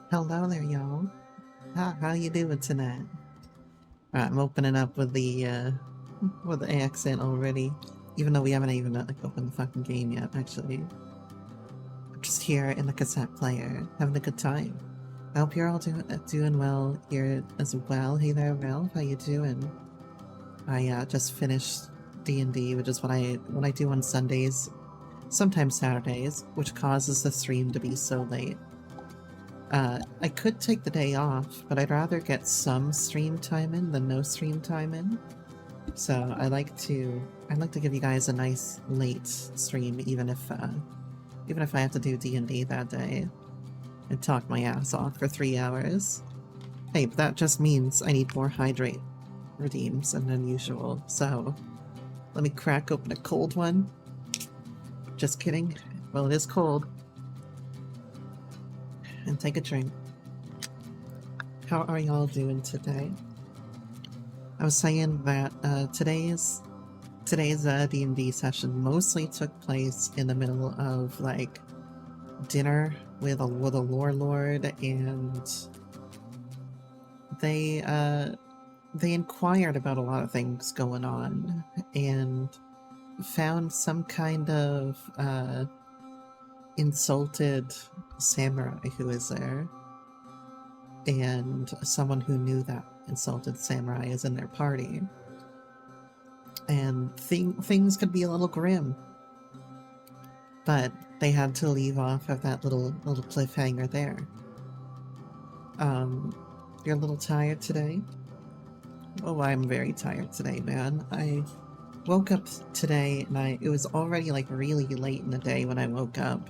Hello there, y'all. How you doing tonight? I'm opening up with the accent already, even though we haven't even opened the fucking game yet. Actually, I'm just here in the cassette player, having a good time. I hope you're all doing well here as well. Hey there, Ralph. How you doing? I just finished D&D, which is what I do on Sundays, sometimes Saturdays, which causes the stream to be so late. I could take the day off, but I'd rather get some stream time in than no stream time in. So I like to give you guys a nice late stream, even if I have to do D&D that day and talk my ass off for 3 hours. Hey, but that just means I need more hydrate redeems than usual. So let me crack open a cold one. Just kidding. Well, it is cold. And take a drink. How are y'all doing today? I was saying that today's D&D session mostly took place in the middle of like dinner with a lore lord, and they inquired about a lot of things going on and found some kind of insulted samurai who is there, and someone who knew that insulted samurai is in their party. And things could be a little grim, but they had to leave off of that little cliffhanger there. You're a little tired today? Oh, I'm very tired today, man. I woke up today and it was already like really late in the day when I woke up,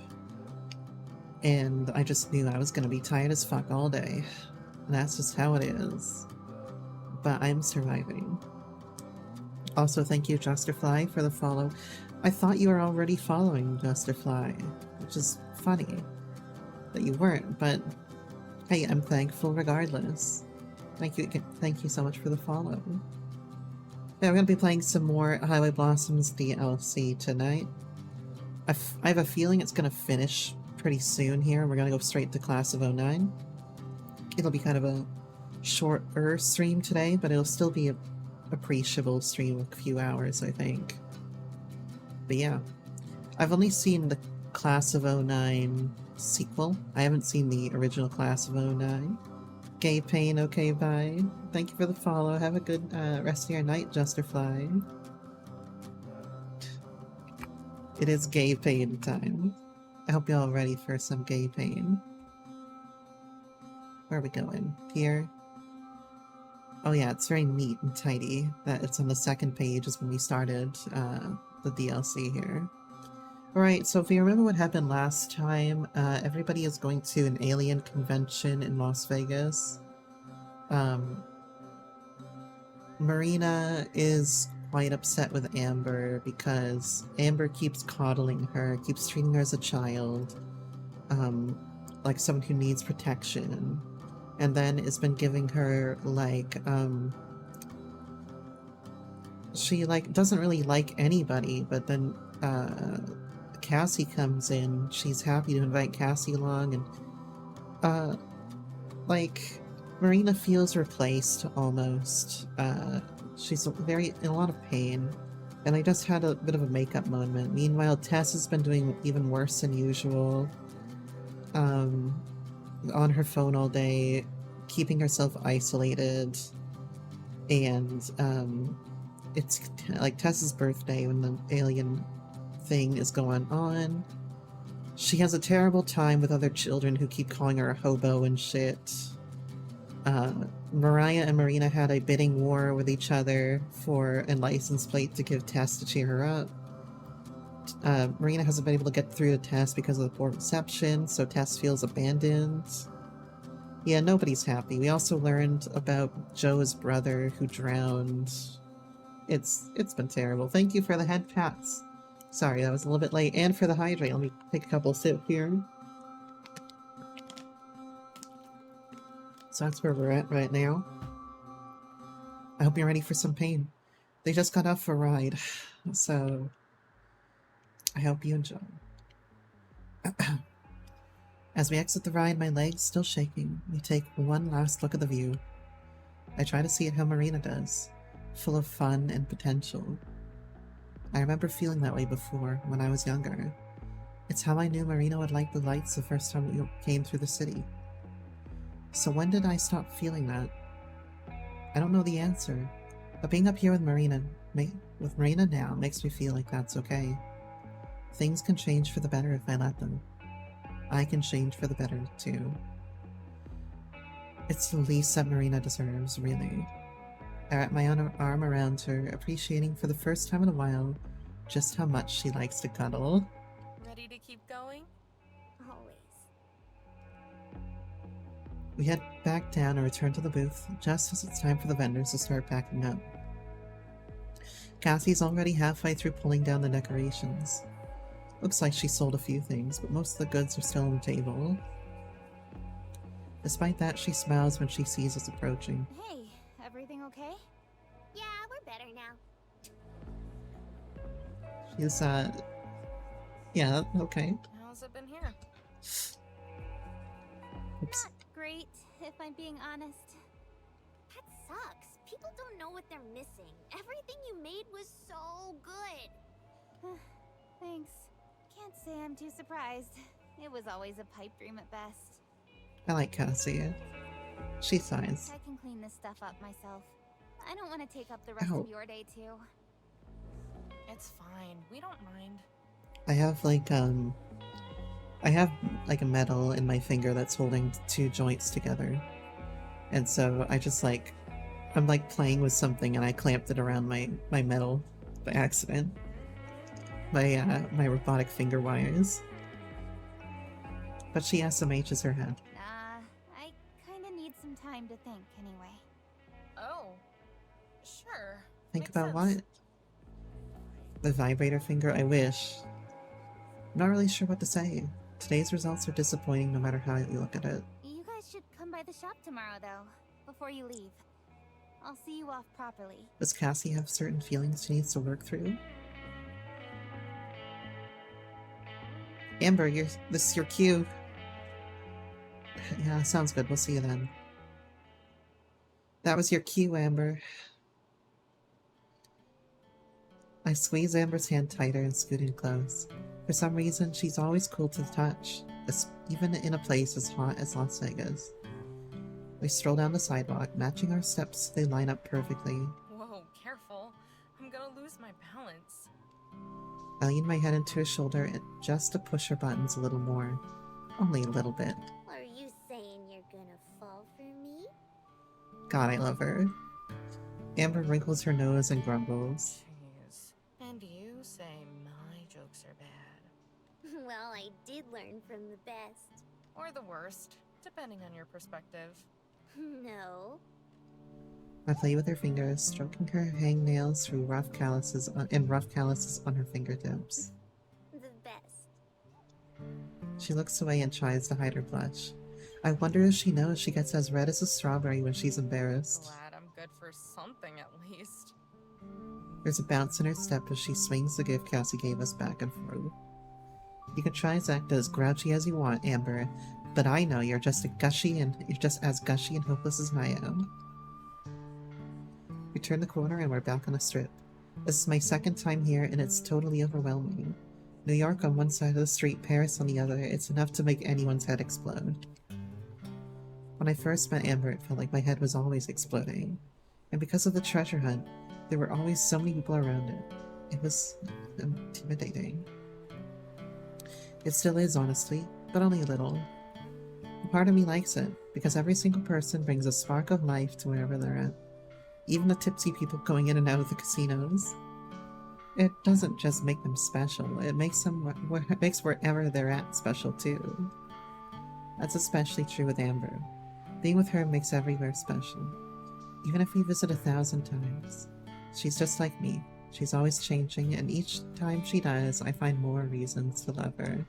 and I just knew I was gonna be tired as fuck all day. And that's just how it is. But I'm surviving. Also, thank you, Justerfly, for the follow. I thought you were already following Justerfly, which is funny that you weren't, but hey, I'm thankful regardless. Thank you so much for the follow. Yeah, we're gonna be playing some more Highway Blossoms DLC tonight. I have a feeling it's gonna finish pretty soon here. We're gonna go straight to Class of 09. It'll be kind of a shorter stream today, but it'll still be a appreciable stream of a few hours, I think. But yeah, I've only seen the Class of 09 sequel. I haven't seen the original Class of 09. Gay Pain, okay, bye. Thank you for the follow. Have a good rest of your night, Justerfly. It is Gay Pain time. I hope you're all ready for some Gay Pain. Where are we going? Here? Oh yeah, it's very neat and tidy that it's on the second page is when we started the DLC here. Alright, so if you remember what happened last time, everybody is going to an alien convention in Las Vegas. Marina is quite upset with Amber because Amber keeps coddling her, keeps treating her as a child, like someone who needs protection, and then has been giving her like she like doesn't really like anybody, but then Cassie comes in. She's happy to invite Cassie along, and like Marina feels replaced almost. She's in a lot of pain, and I just had a bit of a makeup moment. Meanwhile, Tess has been doing even worse than usual. On her phone all day, keeping herself isolated, and it's like Tess's birthday when the alien thing is going on. She has a terrible time with other children who keep calling her a hobo and shit. Mariah and Marina had a bidding war with each other for a license plate to give Tess to cheer her up. Marina hasn't been able to get through the test because of the poor reception, so Tess feels abandoned. Yeah, nobody's happy. We also learned about Joe's brother who drowned. It's been terrible. Thank you for the head pats. Sorry, that was a little bit late. And for the hydrate. Let me take a couple sips here. So that's where we're at right now. I hope you're ready for some pain. They just got off for a ride, so I hope you enjoy. As we exit the ride, my legs still shaking, we take one last look at the view. I try to see it how Marina does, full of fun and potential. I remember feeling that way before, when I was younger. It's how I knew Marina would like the lights the first time we came through the city. So when did I stop feeling that? I don't know the answer, but being up here with Marina now makes me feel like that's okay. Things can change for the better if I let them. I can change for the better, too. It's the least that Marina deserves, really. I wrap my arm around her, appreciating for the first time in a while just how much she likes to cuddle. Ready to keep going? Always. We head back down and return to the booth, just as it's time for the vendors to start packing up. Cassie's already halfway through pulling down the decorations. Looks like she sold a few things, but most of the goods are still on the table. Despite that, she smiles when she sees us approaching. Hey, everything okay? Yeah, we're better now. She's, yeah, okay. How's it been here? Oops. Not great, if I'm being honest. That sucks. People don't know what they're missing. Everything you made was so good. Thanks. Can't say I'm too surprised. It was always a pipe dream at best. I like Cassie. She sighs. I can clean this stuff up myself. I don't want to take up the rest Ow. of your day, too. It's fine. We don't mind. I have like a metal in my finger that's holding two joints together. And so I just like, I'm like playing with something and I clamped it around my metal by accident. My robotic finger wires. But she SMHs her head. I kinda need some time to think, anyway. Oh. Sure. Think Makes about sense. what? The vibrator finger, I wish. I'm not really sure what to say. Today's results are disappointing no matter how you look at it. You guys should come by the shop tomorrow, though, before you leave. I'll see you off properly. Does Cassie have certain feelings she needs to work through? Amber, this is your cue. Yeah, sounds good. We'll see you then. That was your cue, Amber. I squeeze Amber's hand tighter and scoot in close. For some reason, she's always cool to the touch, even in a place as hot as Las Vegas. We stroll down the sidewalk, matching our steps. They line up perfectly. Whoa, careful. I'm gonna lose my balance. I lean my head into her shoulder just to push her buttons a little more. Only a little bit. Are you saying you're gonna fall for me? God, I love her. Amber wrinkles her nose and grumbles. Jeez. And you say my jokes are bad. Well, I did learn from the best. Or the worst, depending on your perspective. No. I play with her fingers, stroking her hangnails through rough calluses on her fingertips. The best. She looks away and tries to hide her blush. I wonder if she knows she gets as red as a strawberry when she's embarrassed. Glad I'm good for something at least. There's a bounce in her step as she swings the gift Cassie gave us back and forth. You can try to act as grouchy as you want, Amber, but I know you're just as gushy and hopeless as I am. We turn the corner and we're back on the strip. This is my second time here and it's totally overwhelming. New York on one side of the street, Paris on the other, it's enough to make anyone's head explode. When I first met Amber, it felt like my head was always exploding. And because of the treasure hunt, there were always so many people around it. It was intimidating. It still is, honestly, but only a little. A part of me likes it, because every single person brings a spark of life to wherever they're at. Even the tipsy people going in and out of the casinos. It doesn't just make them special, it makes wherever they're at special too. That's especially true with Amber. Being with her makes everywhere special. Even if we visit 1,000 times. She's just like me. She's always changing, and each time she does, I find more reasons to love her.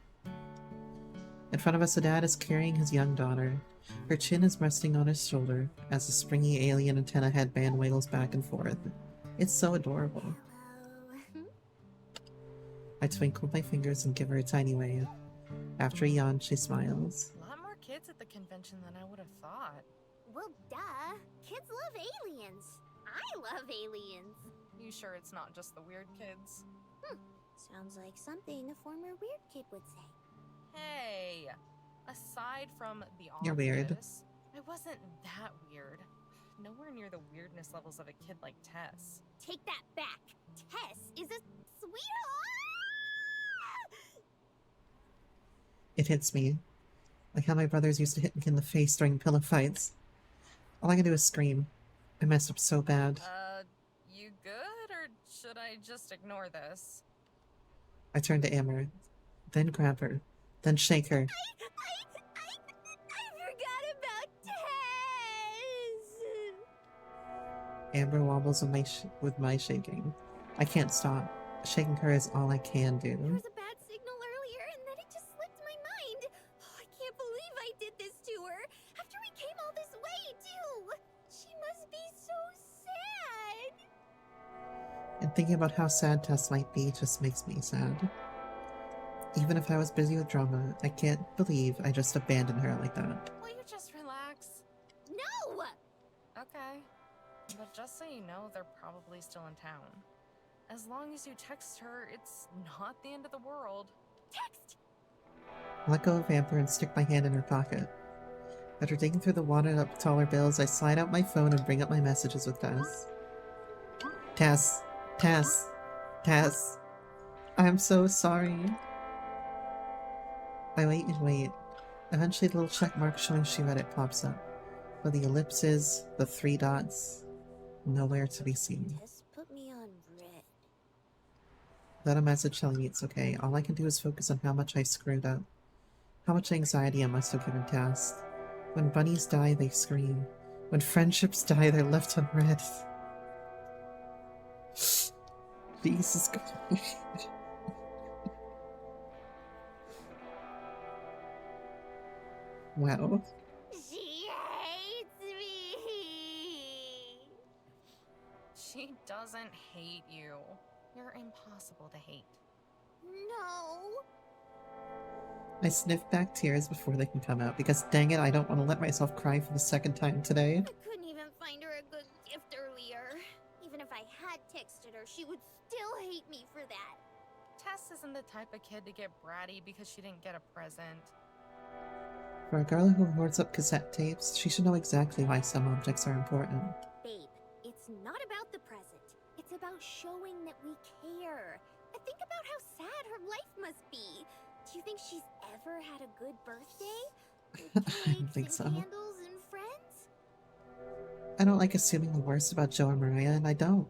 In front of us, a dad is carrying his young daughter. Her chin is resting on his shoulder as the springy alien antenna headband wiggles back and forth. It's so adorable. Hello. I twinkle my fingers and give her a tiny wave. After a yawn, she smiles. kids at the convention than I would have thought. Well, duh. Kids love aliens. I love aliens. You sure it's not just the weird kids? Sounds like something a former weird kid would say. Hey! Aside from the You're weird. obvious, I wasn't that weird. Nowhere near the weirdness levels of a kid like Tess. Take that back. Tess is a sweetheart! It hits me. Like how my brothers used to hit me in the face during pillow fights. All I can do is scream. I messed up so bad. You good, or should I just ignore this? I turn to Amber, then grab her, then shake her. I forgot about Tess! Amber wobbles with my shaking. I can't stop. Shaking her is all I can There do. was a bad signal earlier, and then it just slipped my mind. Oh, I can't believe I did this to her. After we came all this way, too. She must be so sad. And thinking about how sad Tess might be just makes me sad. Even if I was busy with drama, I can't believe I just abandoned her like that. Will you just relax? No! Okay. But just so you know, they're probably still in town. As long as you text her, it's not the end of the world. Text! I let go of Amber and stick my hand in her pocket. After digging through the wadded up dollar bills, I slide out my phone and bring up my messages with Tess. Tess. Tess. Tess. I'm so sorry. I wait and wait. Eventually the little check mark showing she read it pops up. But the ellipses, the 3 dots, nowhere to be seen. Tess put me on red. Without a message telling me it's okay, all I can do is focus on how much I screwed up. How much anxiety I must have given Tess. When bunnies die, they scream. When friendships die, they're left unread. Jesus Christ. Wow. She hates me! She doesn't hate you. You're impossible to hate. No! I sniff back tears before they can come out because dang it, I don't want to let myself cry for the 2nd time today. I couldn't even find her a good gift earlier. Even if I had texted her, she would still hate me for that. Tess isn't the type of kid to get bratty because she didn't get a present. For a girl who hoards up cassette tapes, she should know exactly why some objects are important. Babe, it's not about the present. It's about showing that we care. And think about how sad her life must be. Do you think she's ever had a good birthday? With I don't cakes think and so. candles and friends? I don't like assuming the worst about Joe and Mariah, and I don't.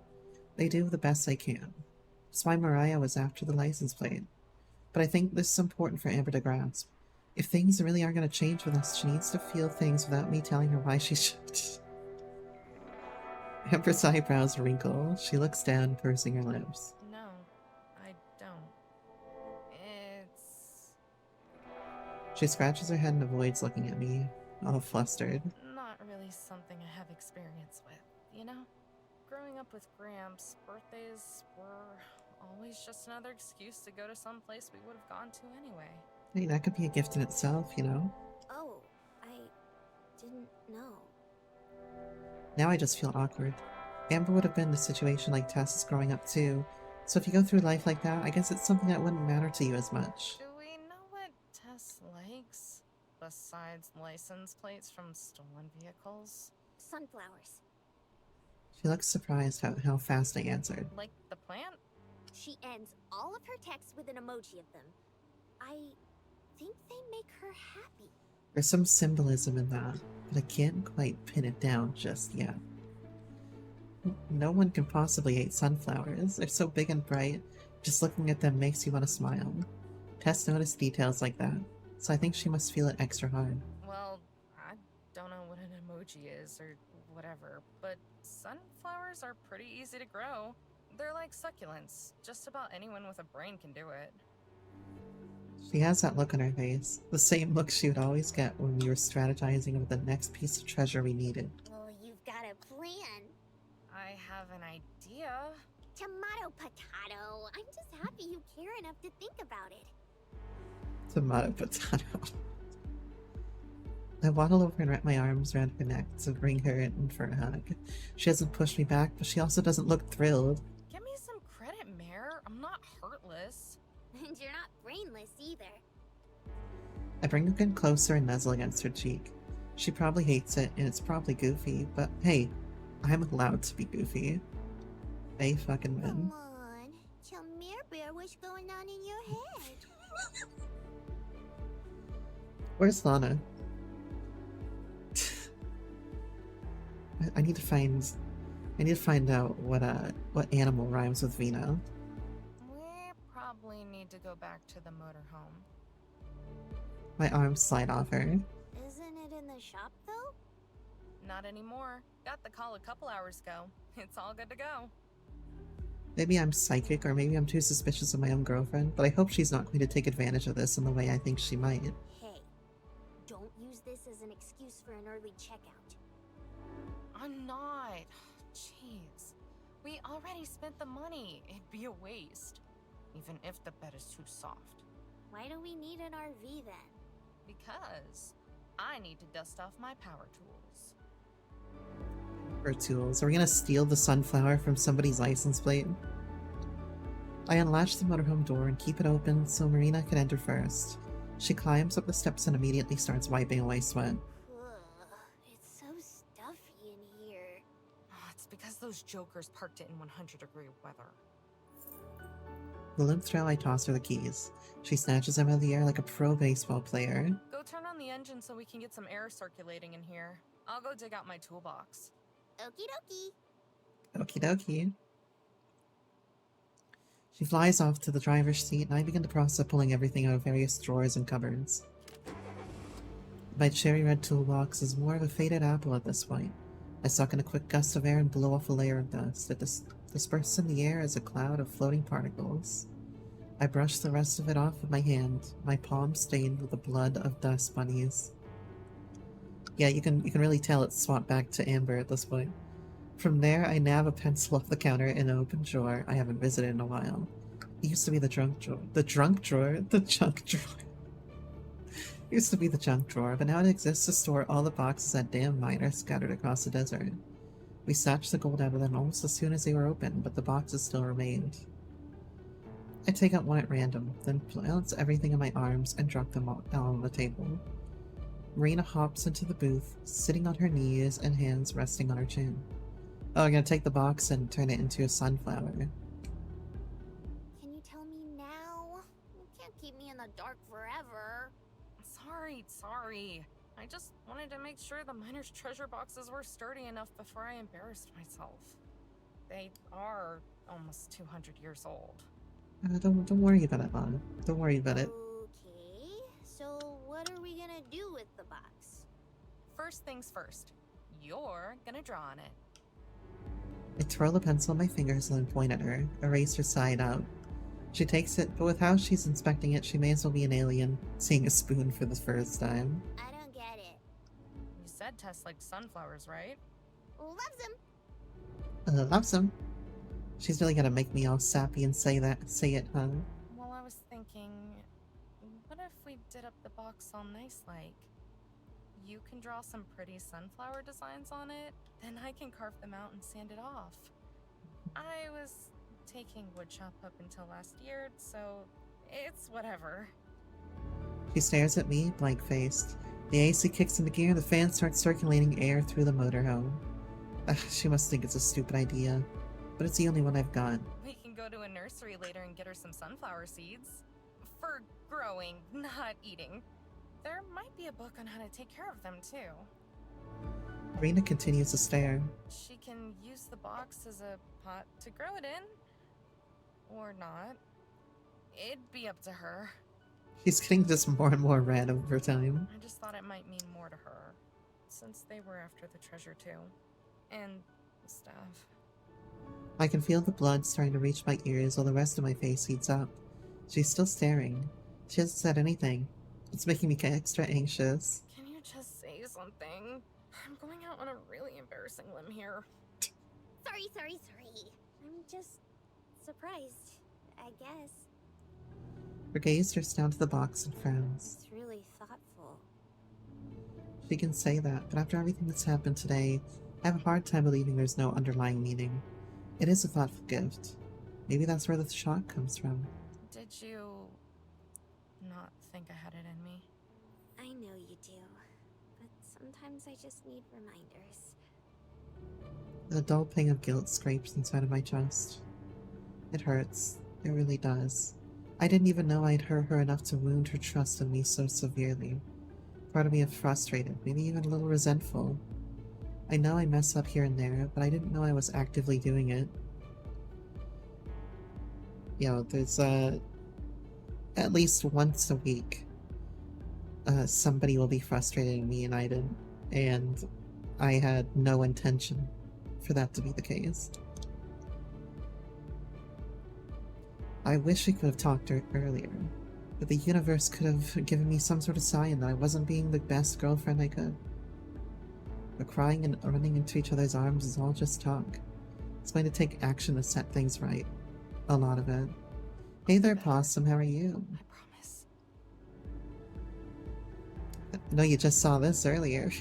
They do the best they can. That's why Mariah was after the license plate. But I think this is important for Amber to grasp. If things really are going to change with us, she needs to feel things without me telling her why she should. Amber's eyebrows wrinkle. She looks down, pursing her lips. No, I don't. It's She scratches her head and avoids looking at me, all flustered. not really something I have experience with, you know? Growing up with Gramps, birthdays were always just another excuse to go to some place we would have gone to anyway. Hey, that could be a gift in itself, you know? Oh, I didn't know. Now I just feel awkward. Amber would have been in a situation like Tess is growing up too, so if you go through life like that, I guess it's something that wouldn't matter to you as much. Do we know what Tess likes? Besides license plates from stolen vehicles? Sunflowers. She looks surprised at how fast I answered. Like the plant? She ends all of her texts with an emoji of them. I think they make her happy. There's some symbolism in that, but I can't quite pin it down just yet. No one can possibly hate sunflowers. They're so big and bright, just looking at them makes you want to smile. Tess noticed details like that, so I think she must feel it extra hard. Well, I don't know what an emoji is or whatever, but sunflowers are pretty easy to grow. They're like succulents. Just about anyone with a brain can do it. She has that look on her face, the same look she would always get when we were strategizing over the next piece of treasure we needed. Oh, you've got a plan. I have an idea. Tomato potato. I'm just happy you care enough to think about it. Tomato potato. I waddle over and wrap my arms around her neck to bring her in for a hug. She hasn't pushed me back, but she also doesn't look thrilled. Give me some credit, Mare. I'm not heartless. And you're not brainless either. I bring her in closer and nuzzle against her cheek. She probably hates it, and it's probably goofy, but hey, I'm allowed to be goofy. They fucking win. Come on. Tell Mare Bear what's going on in your head. Where's Lana? I need to find out what animal rhymes with Vino. We probably need to go back to the motorhome. My arms slide off her. Isn't it in the shop though? Not anymore. Got the call a couple hours ago. It's all good to go. Maybe I'm psychic, or maybe I'm too suspicious of my own girlfriend, but I hope she's not going to take advantage of this in the way I think she might. Hey, don't use this as an excuse for an early checkout. I'm not. Jeez. We already spent the money. It'd be a waste. Even if the bed is too soft. Why do we need an RV then? Because I need to dust off my power tools. Her tools. Are we gonna steal the sunflower from somebody's license plate? I unlatch the motorhome door and keep it open so Marina can enter first. She climbs up the steps and immediately starts wiping away sweat. Ugh, it's so stuffy in here. Oh, it's because those jokers parked it in 100-degree weather. With a limp throw, I toss her the keys. She snatches them out of the air like a pro baseball player. Go turn on the engine so we can get some air circulating in here. I'll go dig out my toolbox. Okie dokie. Okie dokie. She flies off to the driver's seat, and I begin the process of pulling everything out of various drawers and cupboards. My cherry red toolbox is more of a faded apple at this point. I suck in a quick gust of air and blow off a layer of dust. It disperses in the air as a cloud of floating particles. I brush the rest of it off with my hand, my palm stained with the blood of dust bunnies. Yeah, you can really tell it's swapped back to amber at this point. From there, I nab a pencil off the counter in an open drawer I haven't visited in a while. It used to be the junk drawer. The junk drawer? The junk drawer. It used to be the junk drawer, but now it exists to store all the boxes that damn miner scattered across the desert. We snatched the gold out of them almost as soon as they were open, but the boxes still remained. I take out one at random, then balance everything in my arms and drop them all down on the table. Marina hops into the booth, sitting on her knees and hands resting on her chin. Oh, I'm gonna take the box and turn it into a sunflower. Can you tell me now? You can't keep me in the dark forever. Sorry. I just wanted to make sure the miner's treasure boxes were sturdy enough before I embarrassed myself. They are almost 200 years old. Don't worry about it, Lana. Don't worry about it. Okay, so what are we gonna do with the box? First things first. You're gonna draw on it. I twirl the pencil in my fingers and then point at her, erase her side out. She takes it, but with how she's inspecting it, she may as well be an alien, seeing a spoon for the first time. I don't get it. You said Tess likes sunflowers, right? Loves them. Loves them. She's really gonna make me all sappy and say it, huh? Well, I was thinking, what if we did up the box all nice like? You can draw some pretty sunflower designs on it, then I can carve them out and sand it off. I was taking woodshop up until last year, so it's whatever. She stares at me, blank-faced. The AC kicks into gear, the fan starts circulating air through the motorhome. She must think it's a stupid idea, but it's the only one I've got. We can go to a nursery later and get her some sunflower seeds. For growing, not eating. There might be a book on how to take care of them, too. Marina continues to stare. She can use the box as a pot to grow it in. Or not. It'd be up to her. She's getting just more and more red over time. I just thought it might mean more to her. Since they were after the treasure, too. And stuff. I can feel the blood starting to reach my ears while the rest of my face heats up. She's still staring. She hasn't said anything. It's making me extra anxious. Can you just say something? I'm going out on a really embarrassing limb here. Sorry. I'm just surprised, I guess. Her gaze drifts down to the box and frowns. It's really thoughtful. She can say that, but after everything that's happened today, I have a hard time believing there's no underlying meaning. It is a thoughtful gift. Maybe that's where the shock comes from. Did you not think I had it in me? I know you do, but sometimes I just need reminders. A dull pang of guilt scrapes inside of my chest. It hurts. It really does. I didn't even know I'd hurt her enough to wound her trust in me so severely. Part of me is frustrated, maybe even a little resentful. I know I mess up here and there, but I didn't know I was actively doing it. You know, there's at least once a week, somebody will be frustrated at me and I didn't, and I had no intention for that to be the case. I wish we could have talked earlier, that the universe could have given me some sort of sign that I wasn't being the best girlfriend I could. But crying and running into each other's arms is all just talk. It's going to take action to set things right. A lot of it. Hey there, Possum, how are you? I promise. No, you just saw this earlier.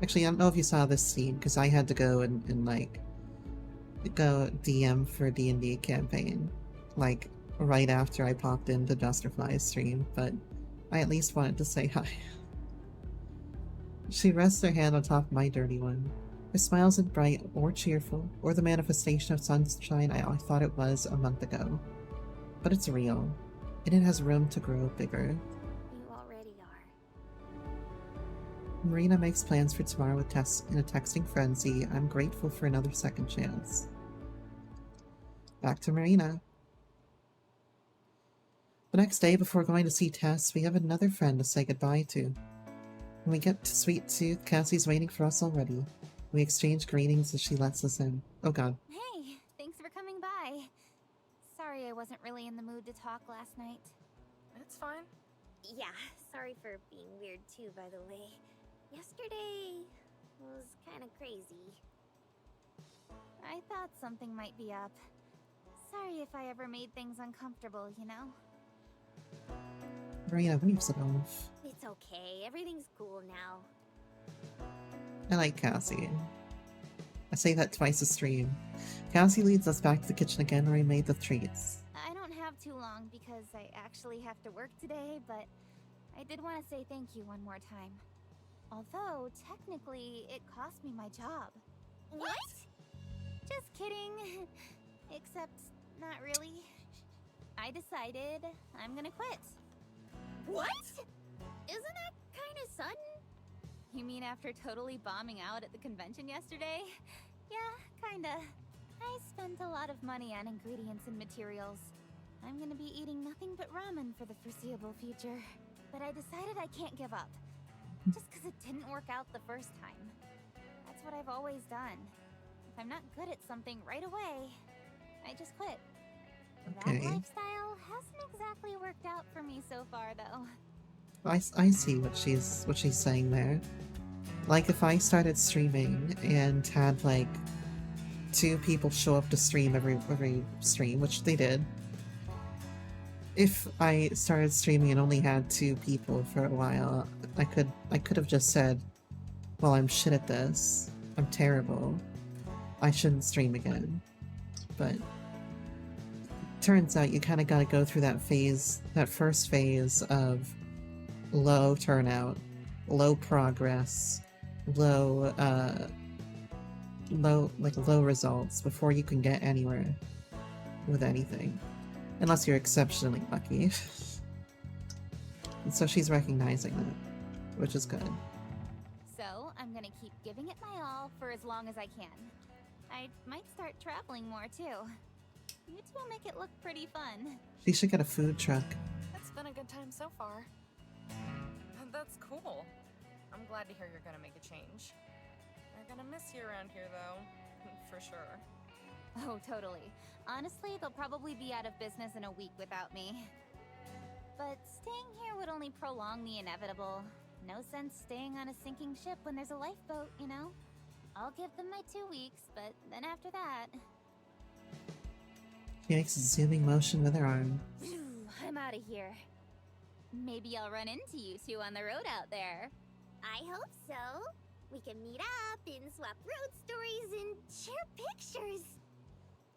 Actually, I don't know if you saw this scene, because I had to go and like, go DM for D&D campaign. Like, right after I popped into Dusterfly's stream, but I at least wanted to say hi. She rests her hand on top of my dirty one. Her smile isn't bright or cheerful, or the manifestation of sunshine I thought it was a month ago. But it's real, and it has room to grow bigger. You already are. Marina makes plans for tomorrow with Tess in a texting frenzy. I'm grateful for another second chance. Back to Marina. The next day, before going to see Tess, we have another friend to say goodbye to. When we get to Sweet Tooth, Cassie's waiting for us already. We exchange greetings as she lets us in. Oh god. Hey, thanks for coming by. Sorry I wasn't really in the mood to talk last night. It's fine. Yeah, sorry for being weird too, by the way. Yesterday was kind of crazy. I thought something might be up. Sorry if I ever made things uncomfortable, you know? Marina waves it off. It's okay, everything's cool now. I like Cassie. I say that twice a stream. Cassie leads us back to the kitchen again where we made the treats. I don't have too long because I actually have to work today, but I did want to say thank you one more time. Although, technically, it cost me my job. What? Just kidding. Except, not really. I decided I'm gonna quit. What? Isn't that kind of sudden? You mean after totally bombing out at the convention yesterday? Yeah, kinda. I spent a lot of money on ingredients and materials. I'm gonna be eating nothing but ramen for the foreseeable future. But I decided I can't give up. Just because it didn't work out the first time. That's what I've always done. If I'm not good at something right away, I just quit. Okay. That lifestyle hasn't exactly worked out for me so far, though. I see what she's saying there. Like if I started streaming and had like 2 people show up to stream every stream, which they did. If I started streaming and only had 2 people for a while, I could have just said, well, I'm shit at this. I'm terrible. I shouldn't stream again. But turns out you kind of got to go through that phase, that first phase of low turnout, low progress, low results before you can get anywhere with anything. Unless you're exceptionally lucky. And so she's recognizing that, which is good. So, I'm gonna keep giving it my all for as long as I can. I might start traveling more, too. You two make it look pretty fun. She should get a food truck. It's been a good time so far. That's cool. I'm glad to hear you're gonna make a change. We're gonna miss you around here, though. For sure. Oh, totally. Honestly, they'll probably be out of business in a week without me. But staying here would only prolong the inevitable. No sense staying on a sinking ship when there's a lifeboat, you know? I'll give them my 2 weeks, but then after that... She makes a zooming motion with her arm. I'm out of here. Maybe I'll run into you two on the road out there. I hope so. We can meet up and swap road stories and share pictures.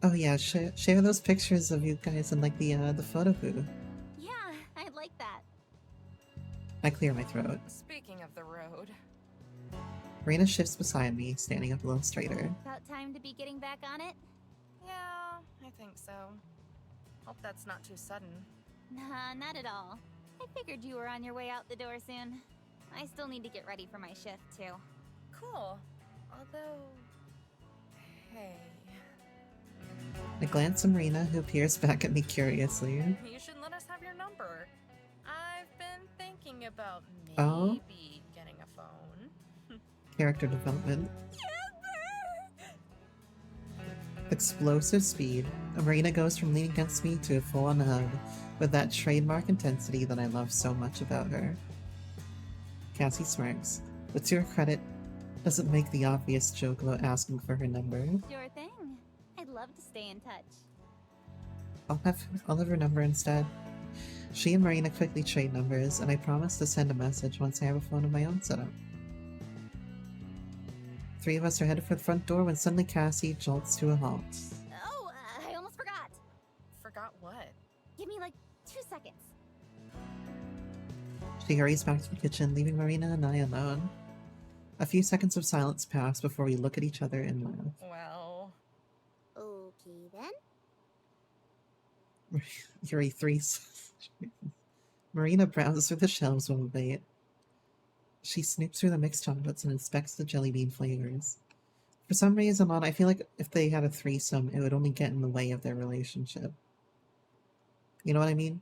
Oh yeah, share those pictures of you guys in like the photo booth. Yeah, I'd like that. I clear my throat. Speaking of the road, Marina shifts beside me, standing up a little straighter. About time to be getting back on it? yeah, I think so. Hope that's not too sudden. Nah, not at all. I figured you were on your way out the door soon. I still need to get ready for my shift, too. Cool. Although, hey, I glance at Marina, who peers back at me curiously. you should let us have your number. I've been thinking about maybe Oh? getting a phone. Character development. Explosive speed. Marina goes from leaning against me to a full-on hug, with that trademark intensity that I love so much about her. Cassie smirks, but to her credit, doesn't make the obvious joke about asking for her number. Sure thing. I'd love to stay in touch. I'll have her number instead. She and Marina quickly trade numbers, and I promise to send a message once I have a phone of my own set up. Three of us are headed for the front door when suddenly Cassie jolts to a halt. Oh, I almost forgot. Forgot what? Give me like 2 seconds. She hurries back to the kitchen, leaving Marina and I alone. A few seconds of silence pass before we look at each other and laugh. Well, Okay then. Yuri 3. Marina browses through the shelves while we wait. She snoops through the mixed chocolates and inspects the jelly bean flavors. For some reason, I feel like if they had a threesome, it would only get in the way of their relationship. You know what I mean?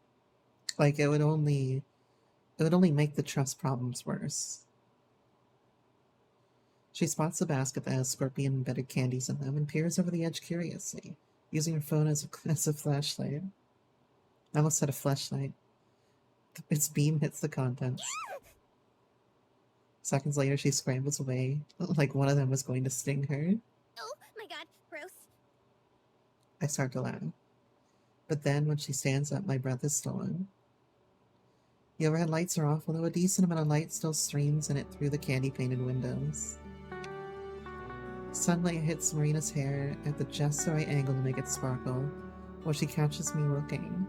Like, it would only make the trust problems worse. She spots the basket that has scorpion-embedded candies in them and peers over the edge curiously, using her phone as a flashlight. I almost said a flashlight. Its beam hits the contents. Seconds later, she scrambles away, like one of them was going to sting her. Oh my god, gross. I start to laugh. But then, when she stands up, my breath is stolen. The overhead lights are off, although a decent amount of light still streams in it through the candy-painted windows. Sunlight hits Marina's hair at the just the right angle to make it sparkle, while she catches me looking.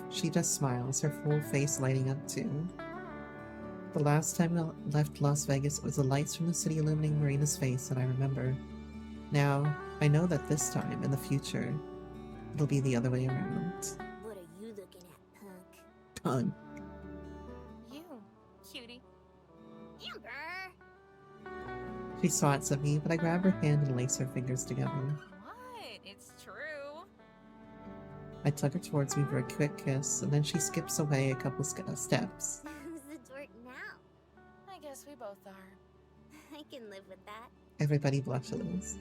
She just smiles, her full face lighting up too. The last time I left Las Vegas, it was the lights from the city illuminating Marina's face that I remember. Now, I know that this time, in the future, it'll be the other way around. What are you looking at, punk? Pun. you, cutie. Amber! She swats at me, but I grab her hand and lace her fingers together. What? It's true. I tug her towards me for a quick kiss, and then she skips away a couple steps. Who's the dork now? I guess we both are. I can live with that. Everybody blushes.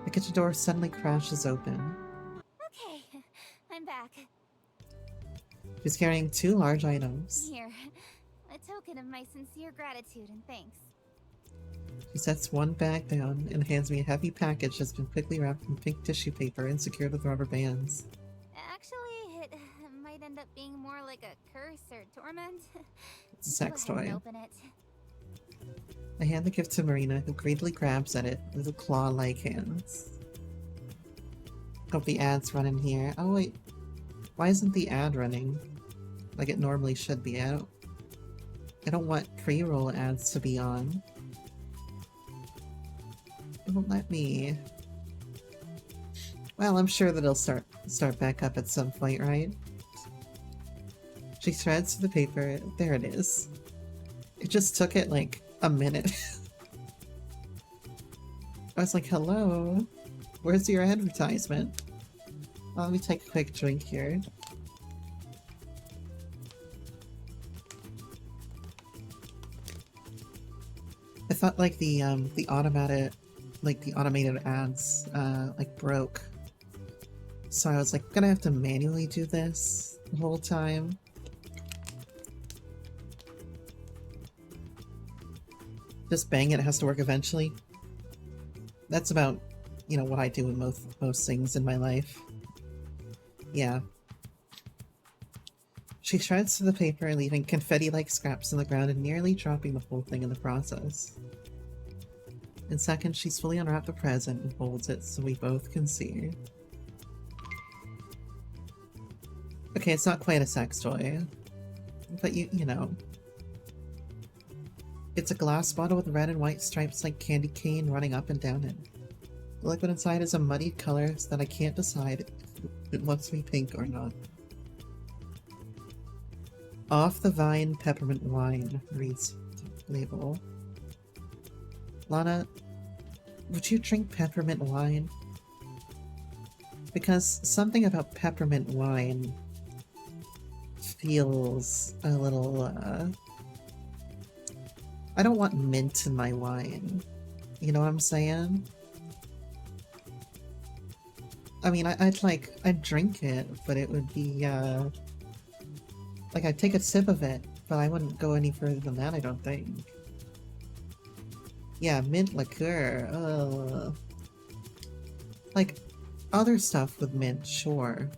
The kitchen door suddenly crashes open. Okay, I'm back. She's carrying 2 large items. Here, a token of my sincere gratitude and thanks. She sets one bag down and hands me a heavy package that's been quickly wrapped in pink tissue paper and secured with rubber bands. Actually, it might end up being more like a curse or torment. It's a sex Go ahead and toy. open it. I hand the gift to Marina, who greedily grabs at it with claw-like hands. Hope the ad's running here. Oh wait, why isn't the ad running? Like it normally should be. I don't want pre-roll ads to be on. It won't let me. Well, I'm sure that it'll start back up at some point, right? She shreds through the paper. There it is. It just took it like a minute. I was like, hello? Where's your advertisement? Well, let me take a quick drink here. I thought like the automated ads like broke. So I was like, I'm gonna have to manually do this the whole time. Just bang it has to work eventually. That's about you know, what I do in most things in my life. Yeah. She shreds through the paper, leaving confetti-like scraps on the ground and nearly dropping the whole thing in the process. In seconds, she's fully unwrapped the present and holds it so we both can see. Okay, it's not quite a sex toy, but you know. It's a glass bottle with red and white stripes like candy cane running up and down it. The liquid inside is a muddied color so that I can't decide if it wants to be pink or not. Off the Vine Peppermint Wine, reads the label. Lana, would you drink peppermint wine? Because something about peppermint wine feels a little, I don't want mint in my wine. You know what I'm saying? I mean, I'd drink it, but it would be, like, I'd take a sip of it, but I wouldn't go any further than that, I don't think. Yeah, mint liqueur, like, other stuff with mint, sure.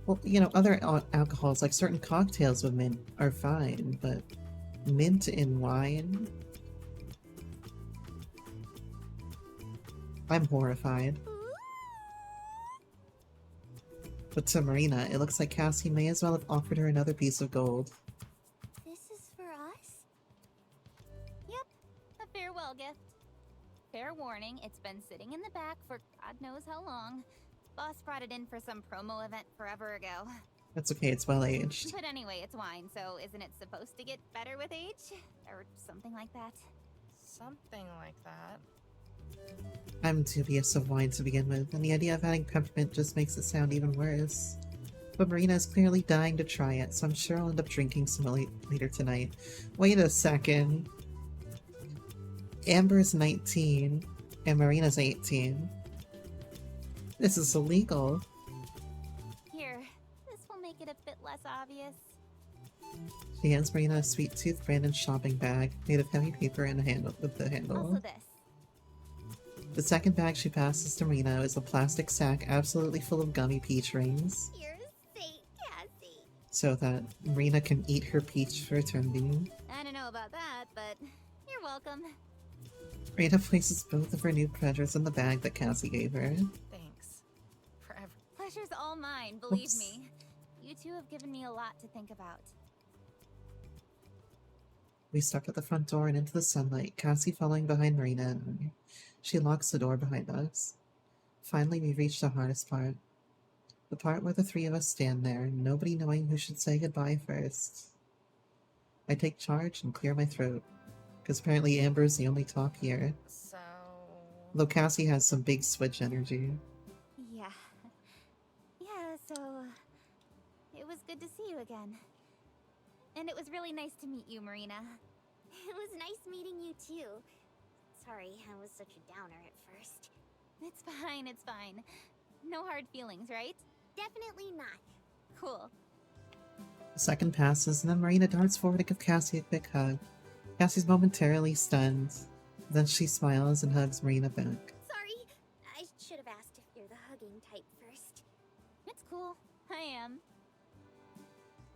Well, you know, other alcohols, like certain cocktails with mint, are fine, but mint in wine? I'm horrified. But to Marina, it looks like Cassie may as well have offered her another piece of gold. This is for us? Yep, a farewell gift. Fair warning, it's been sitting in the back for God knows how long. Boss brought it in for some promo event forever ago. That's okay, it's well aged. But anyway, it's wine, so isn't it supposed to get better with age? Or something like that? Something like that. I'm dubious of wine to begin with, and the idea of adding peppermint just makes it sound even worse. But Marina is clearly dying to try it, so I'm sure I'll end up drinking some later tonight. Wait a second. Amber's 19, and Marina's 18. This is illegal. Here, this will make it a bit less obvious. She hands Marina a Sweet Tooth branded shopping bag made of heavy paper and a handle with the handle. Also this. The second bag she passes to Marina is a plastic sack absolutely full of gummy peach rings, You're a saint, Cassie. so that Marina can eat her peach for eternity. I don't know about that, but you're welcome. Marina places both of her new pleasures in the bag that Cassie gave her. Thanks. Forever. Pleasure's all mine, believe Oops. me. You two have given me a lot to think about. We step at the front door and into the sunlight, Cassie following behind Marina and I. She locks the door behind us. Finally, we reach the hardest part. The part where the three of us stand there, nobody knowing who should say goodbye first. I take charge and clear my throat, because apparently Amber's the only top here. So... Though Cassie has some big switch energy. Yeah. Yeah, so... It was good to see you again. And it was really nice to meet you, Marina. It was nice meeting you too. Sorry, I was such a downer at first. It's fine, it's fine. No hard feelings, right? Definitely not. Cool. A second passes, and then Marina darts forward to give Cassie a quick hug. Cassie's momentarily stunned. Then she smiles and hugs Marina back. Sorry, I should have asked if you're the hugging type first. It's cool. I am.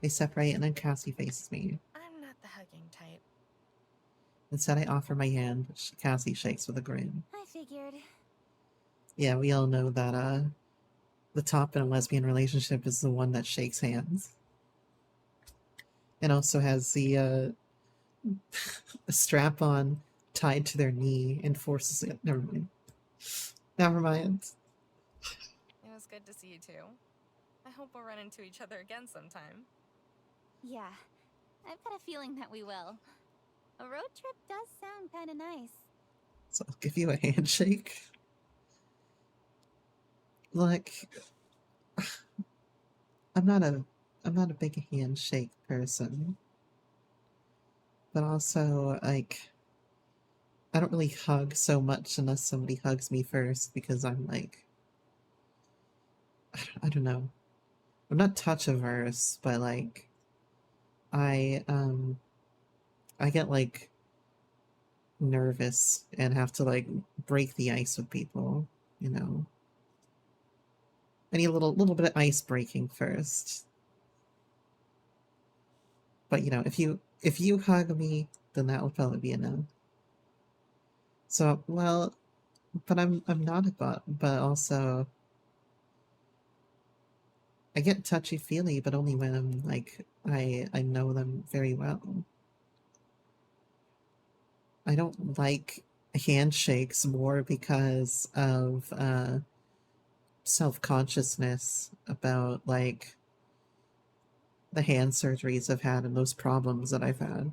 They separate, and then Cassie faces me. I'm not the hugging type. Instead, I offer my hand, which Cassie shakes with a grin. I figured. Yeah, we all know that, the top in a lesbian relationship is the one that shakes hands. And also has the, a strap-on tied to their knee and forces it. Never mind. Never mind. It was good to see you too. I hope we'll run into each other again sometime. Yeah, I've got a feeling that we will. A road trip does sound kind of nice. So I'll give you a handshake. Look, I'm not a big handshake person. But also, like, I don't really hug so much unless somebody hugs me first because I'm like, I don't know. I'm not touch averse, but like, I get like nervous and have to like break the ice with people, you know. I need a little bit of ice breaking first. But you know, if you hug me, then that will probably be enough. So well, but I'm not a bot, but also I get touchy feely, but only when I'm like I know them very well. I don't like handshakes more because of self-consciousness about like the hand surgeries I've had and those problems that I've had.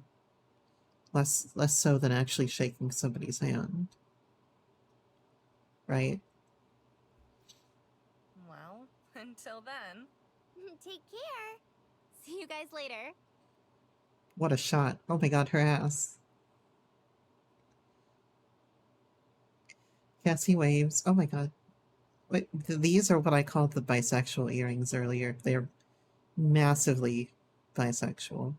Less so than actually shaking somebody's hand. Right? Well, until then. Take care. See you guys later. What a shot. Oh my god, her ass. Cassie waves. Oh my god. Wait, these are what I called the bisexual earrings earlier. They're massively bisexual.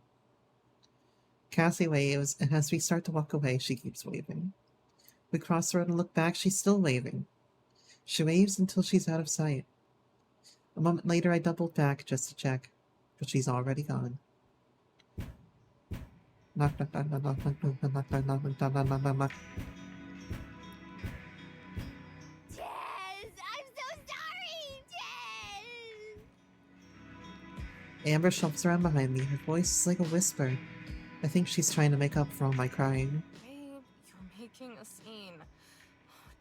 Cassie waves, and as we start to walk away, she keeps waving. We cross the road and look back, she's still waving. She waves until she's out of sight. A moment later, I doubled back just to check, but she's already gone. Knock, knock, knock, knock, knock, knock, knock, knock, knock, knock, knock, knock, knock, knock, knock. Tess! I'm so sorry, Tess! Amber shuffles around behind me. Her voice is like a whisper. I think she's trying to make up for all my crying. Babe, you're making a scene.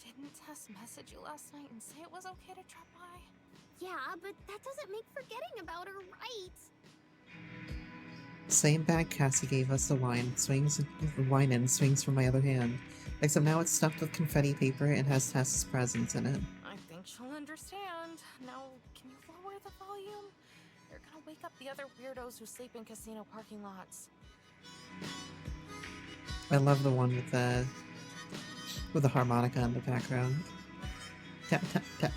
Didn't Tess message you last night and say it was okay to drop by? Yeah, but that doesn't make forgetting about her right. Same bag Cassie gave us the wine swings from my other hand. Except now it's stuffed with confetti paper and has Tess's presents in it. I think she'll understand. Now, can you lower the volume? You're gonna wake up the other weirdos who sleep in casino parking lots. I love the one with the harmonica in the background. Tap tap tap.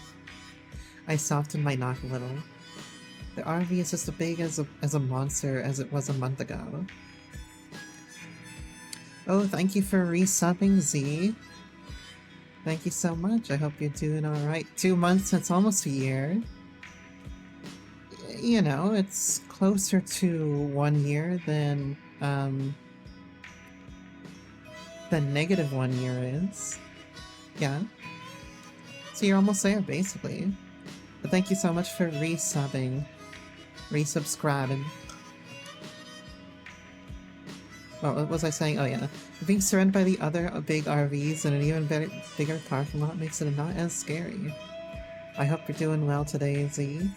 I softened my knock a little. The RV is just as big as a monster as it was a month ago. Oh, thank you for resubbing, Z. Thank you so much. I hope you're doing alright. 2 months, it's almost a year. You know, it's closer to 1 year than negative 1 year is. Yeah. So you're almost there, basically. But thank you so much for resubbing. Resubscribing. What was I saying? Oh yeah. Being surrounded by the other big RVs and an even bigger parking lot makes it not as scary. I hope you're doing well today, Z.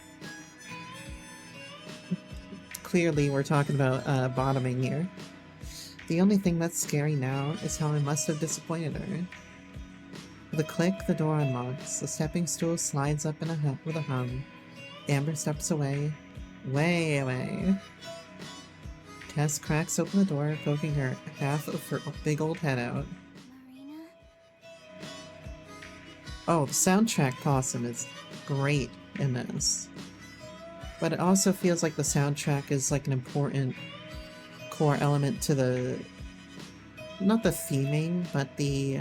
Clearly we're talking about bottoming here. The only thing that's scary now is how I must have disappointed her. With a click, the door unlocks. The stepping stool slides up with a hum. Amber steps away. Way away. Tess cracks open the door, poking her half of her big old head out. Marina? Oh, the soundtrack possum is great in this. But it also feels like the soundtrack is like an important core element to the... not the theming, but the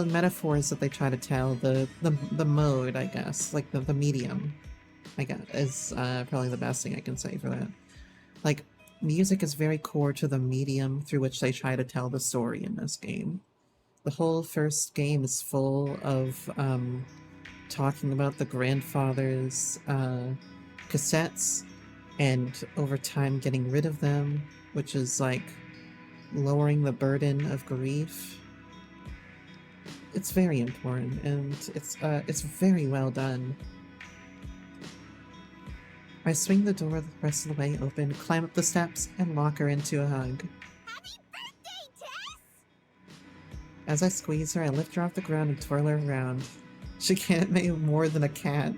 metaphors that they try to tell, the mode, I guess, like the medium, I guess, is probably the best thing I can say for that. Like, music is very core to the medium through which they try to tell the story in this game. The whole first game is full of talking about the grandfather's cassettes and over time getting rid of them, which is like lowering the burden of grief. It's very important, and it's very well done. I swing the door the rest of the way open, climb up the steps, and lock her into a hug. Happy birthday, Tess! As I squeeze her, I lift her off the ground and twirl her around. She can't make more than a cat.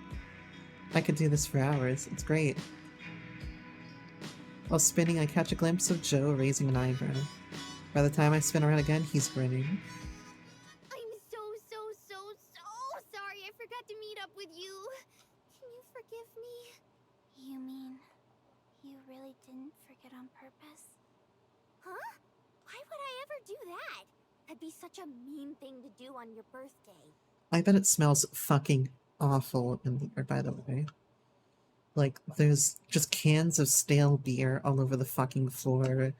I could do this for hours. It's great. While spinning, I catch a glimpse of Joe raising an eyebrow. By the time I spin around again, he's grinning. I'm so sorry I forgot to meet up with you. Can you forgive me? You mean you really didn't forget on purpose? Huh? Why would do that? That'd be such a mean thing to do on your birthday. I bet it smells fucking awful in here, by the way. Like, there's just cans of stale beer all over the fucking floor.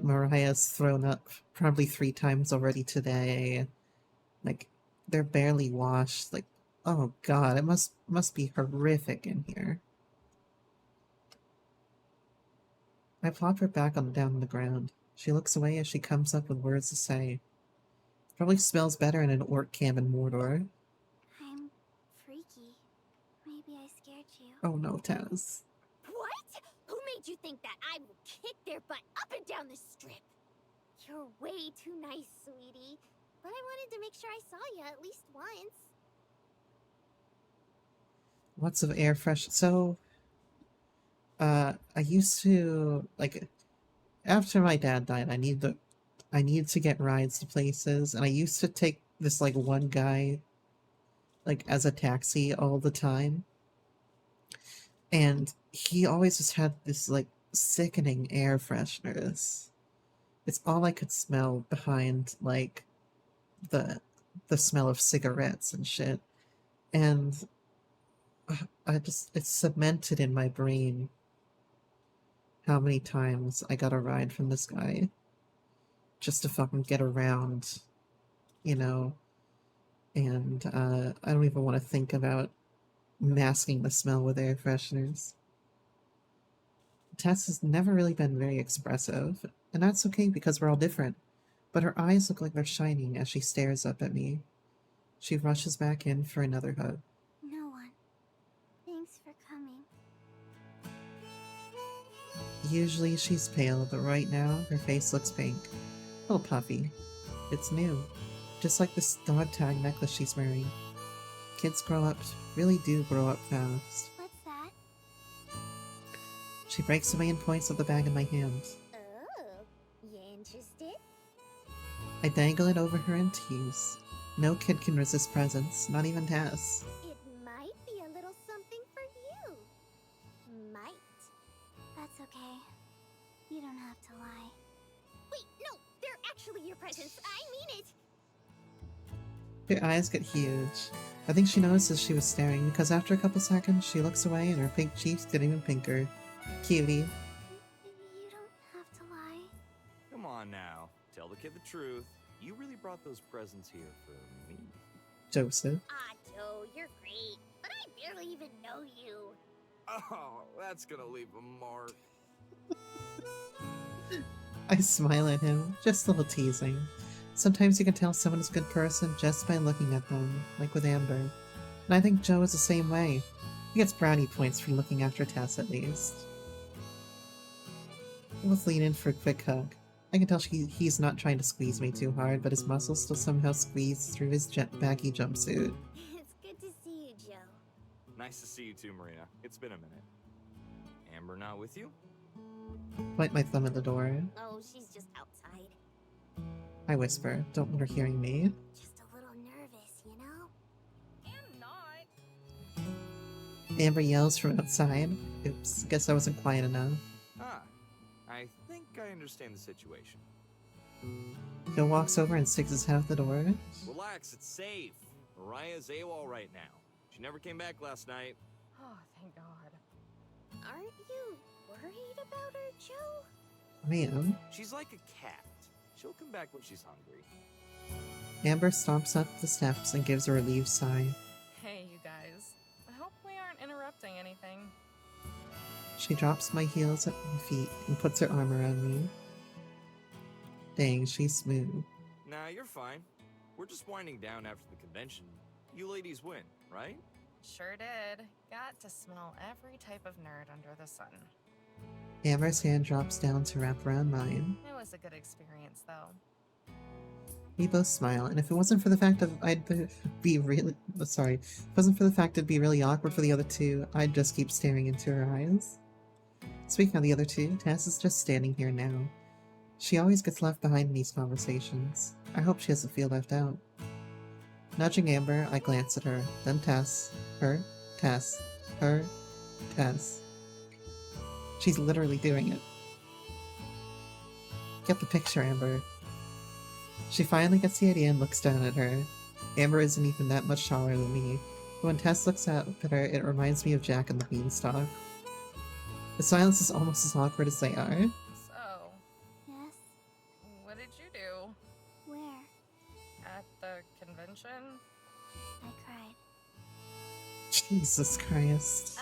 Mariah's thrown up probably 3 times already today. Like, they're barely washed. Like, oh god, it must be horrific in here. I plop her back down on the ground. She looks away as she comes up with words to say. Probably smells better in an orc camp in Mordor. I'm freaky. Maybe I scared you. Oh no, Taz. What? Who made you think that I will kick their butt up and down the strip? You're way too nice, sweetie. But I wanted to make sure I saw you at least once. Lots of air fresh. So, I used to, like, after my dad died, I needed to get rides to places, and I used to take this, like, one guy, like, as a taxi all the time. And he always just had this, like, sickening air freshness. It's all I could smell behind, like, the smell of cigarettes and shit. And it's cemented in my brain how many times I got a ride from this guy just to fucking get around, you know? And I don't even want to think about masking the smell with air fresheners. Tess has never really been very expressive, and that's okay because we're all different. But her eyes look like they're shining as she stares up at me. She rushes back in for another hug. No one. Thanks for coming. Usually she's pale, but right now her face looks pink. A little puffy. It's new. Just like this dog tag necklace she's wearing. Kids really do grow up fast. What's that? She breaks away and points at the bag in my hand. Oh, you interested? I dangle it over her and tease. No kid can resist presents, not even Tess. It might be a little something for you. Might. That's okay. You don't have to lie. Wait, no! They're actually your presents. I mean it! Her eyes get huge. I think she notices she was staring because after a couple seconds she looks away and her pink cheeks get even pinker. Cutie. You don't have to lie. Come on now, tell the kid the truth. You really brought those presents here for me. Joseph. Ah, Joe, you're great. But I barely even know you. Oh, that's gonna leave a mark. I smile at him, just a little teasing. Sometimes you can tell someone is a good person just by looking at them, like with Amber. And I think Joe is the same way. He gets brownie points for looking after Tess at least. I both lean in for a quick hug. I can tell he's not trying to squeeze me too hard, but his muscles still somehow squeeze through his baggy jumpsuit. It's good to see you, Joe. Nice to see you too, Marina. It's been a minute. Amber not with you? Point my thumb at the door. Oh, she's just outside. I whisper, don't want her hearing me. Just a little nervous, you know? I'm not. Amber yells from outside. Oops, guess I wasn't quiet enough. Ah, I think I understand the situation. Joe walks over and sticks his head out the door. Relax, it's safe. Mariah's AWOL right now. She never came back last night. Oh, thank God. Aren't you worried about her, Joe? I am. She's like a cat. She'll come back when she's hungry. Amber stomps up the steps and gives a relieved sigh. Hey, you guys. I hope we aren't interrupting anything. She drops my heels at my feet and puts her arm around me. Dang, she's smooth. Nah, you're fine. We're just winding down after the convention. You ladies win, right? Sure did. Got to smell every type of nerd under the sun. Amber's hand drops down to wrap around mine. It was a good experience, though. We both smile, and if it wasn't for the fact that it'd be really awkward for the other two, I'd just keep staring into her eyes. Speaking of the other two, Tess is just standing here now. She always gets left behind in these conversations. I hope she doesn't feel left out. Nudging Amber, I glance at her, then Tess, her, Tess, her, Tess. She's literally doing it. Get the picture, Amber. She finally gets the idea and looks down at her. Amber isn't even that much taller than me, but when Tess looks up at her, it reminds me of Jack and the Beanstalk. The silence is almost as awkward as they are. So, Yes? what did you do Where? at the convention? I cried. Jesus Christ.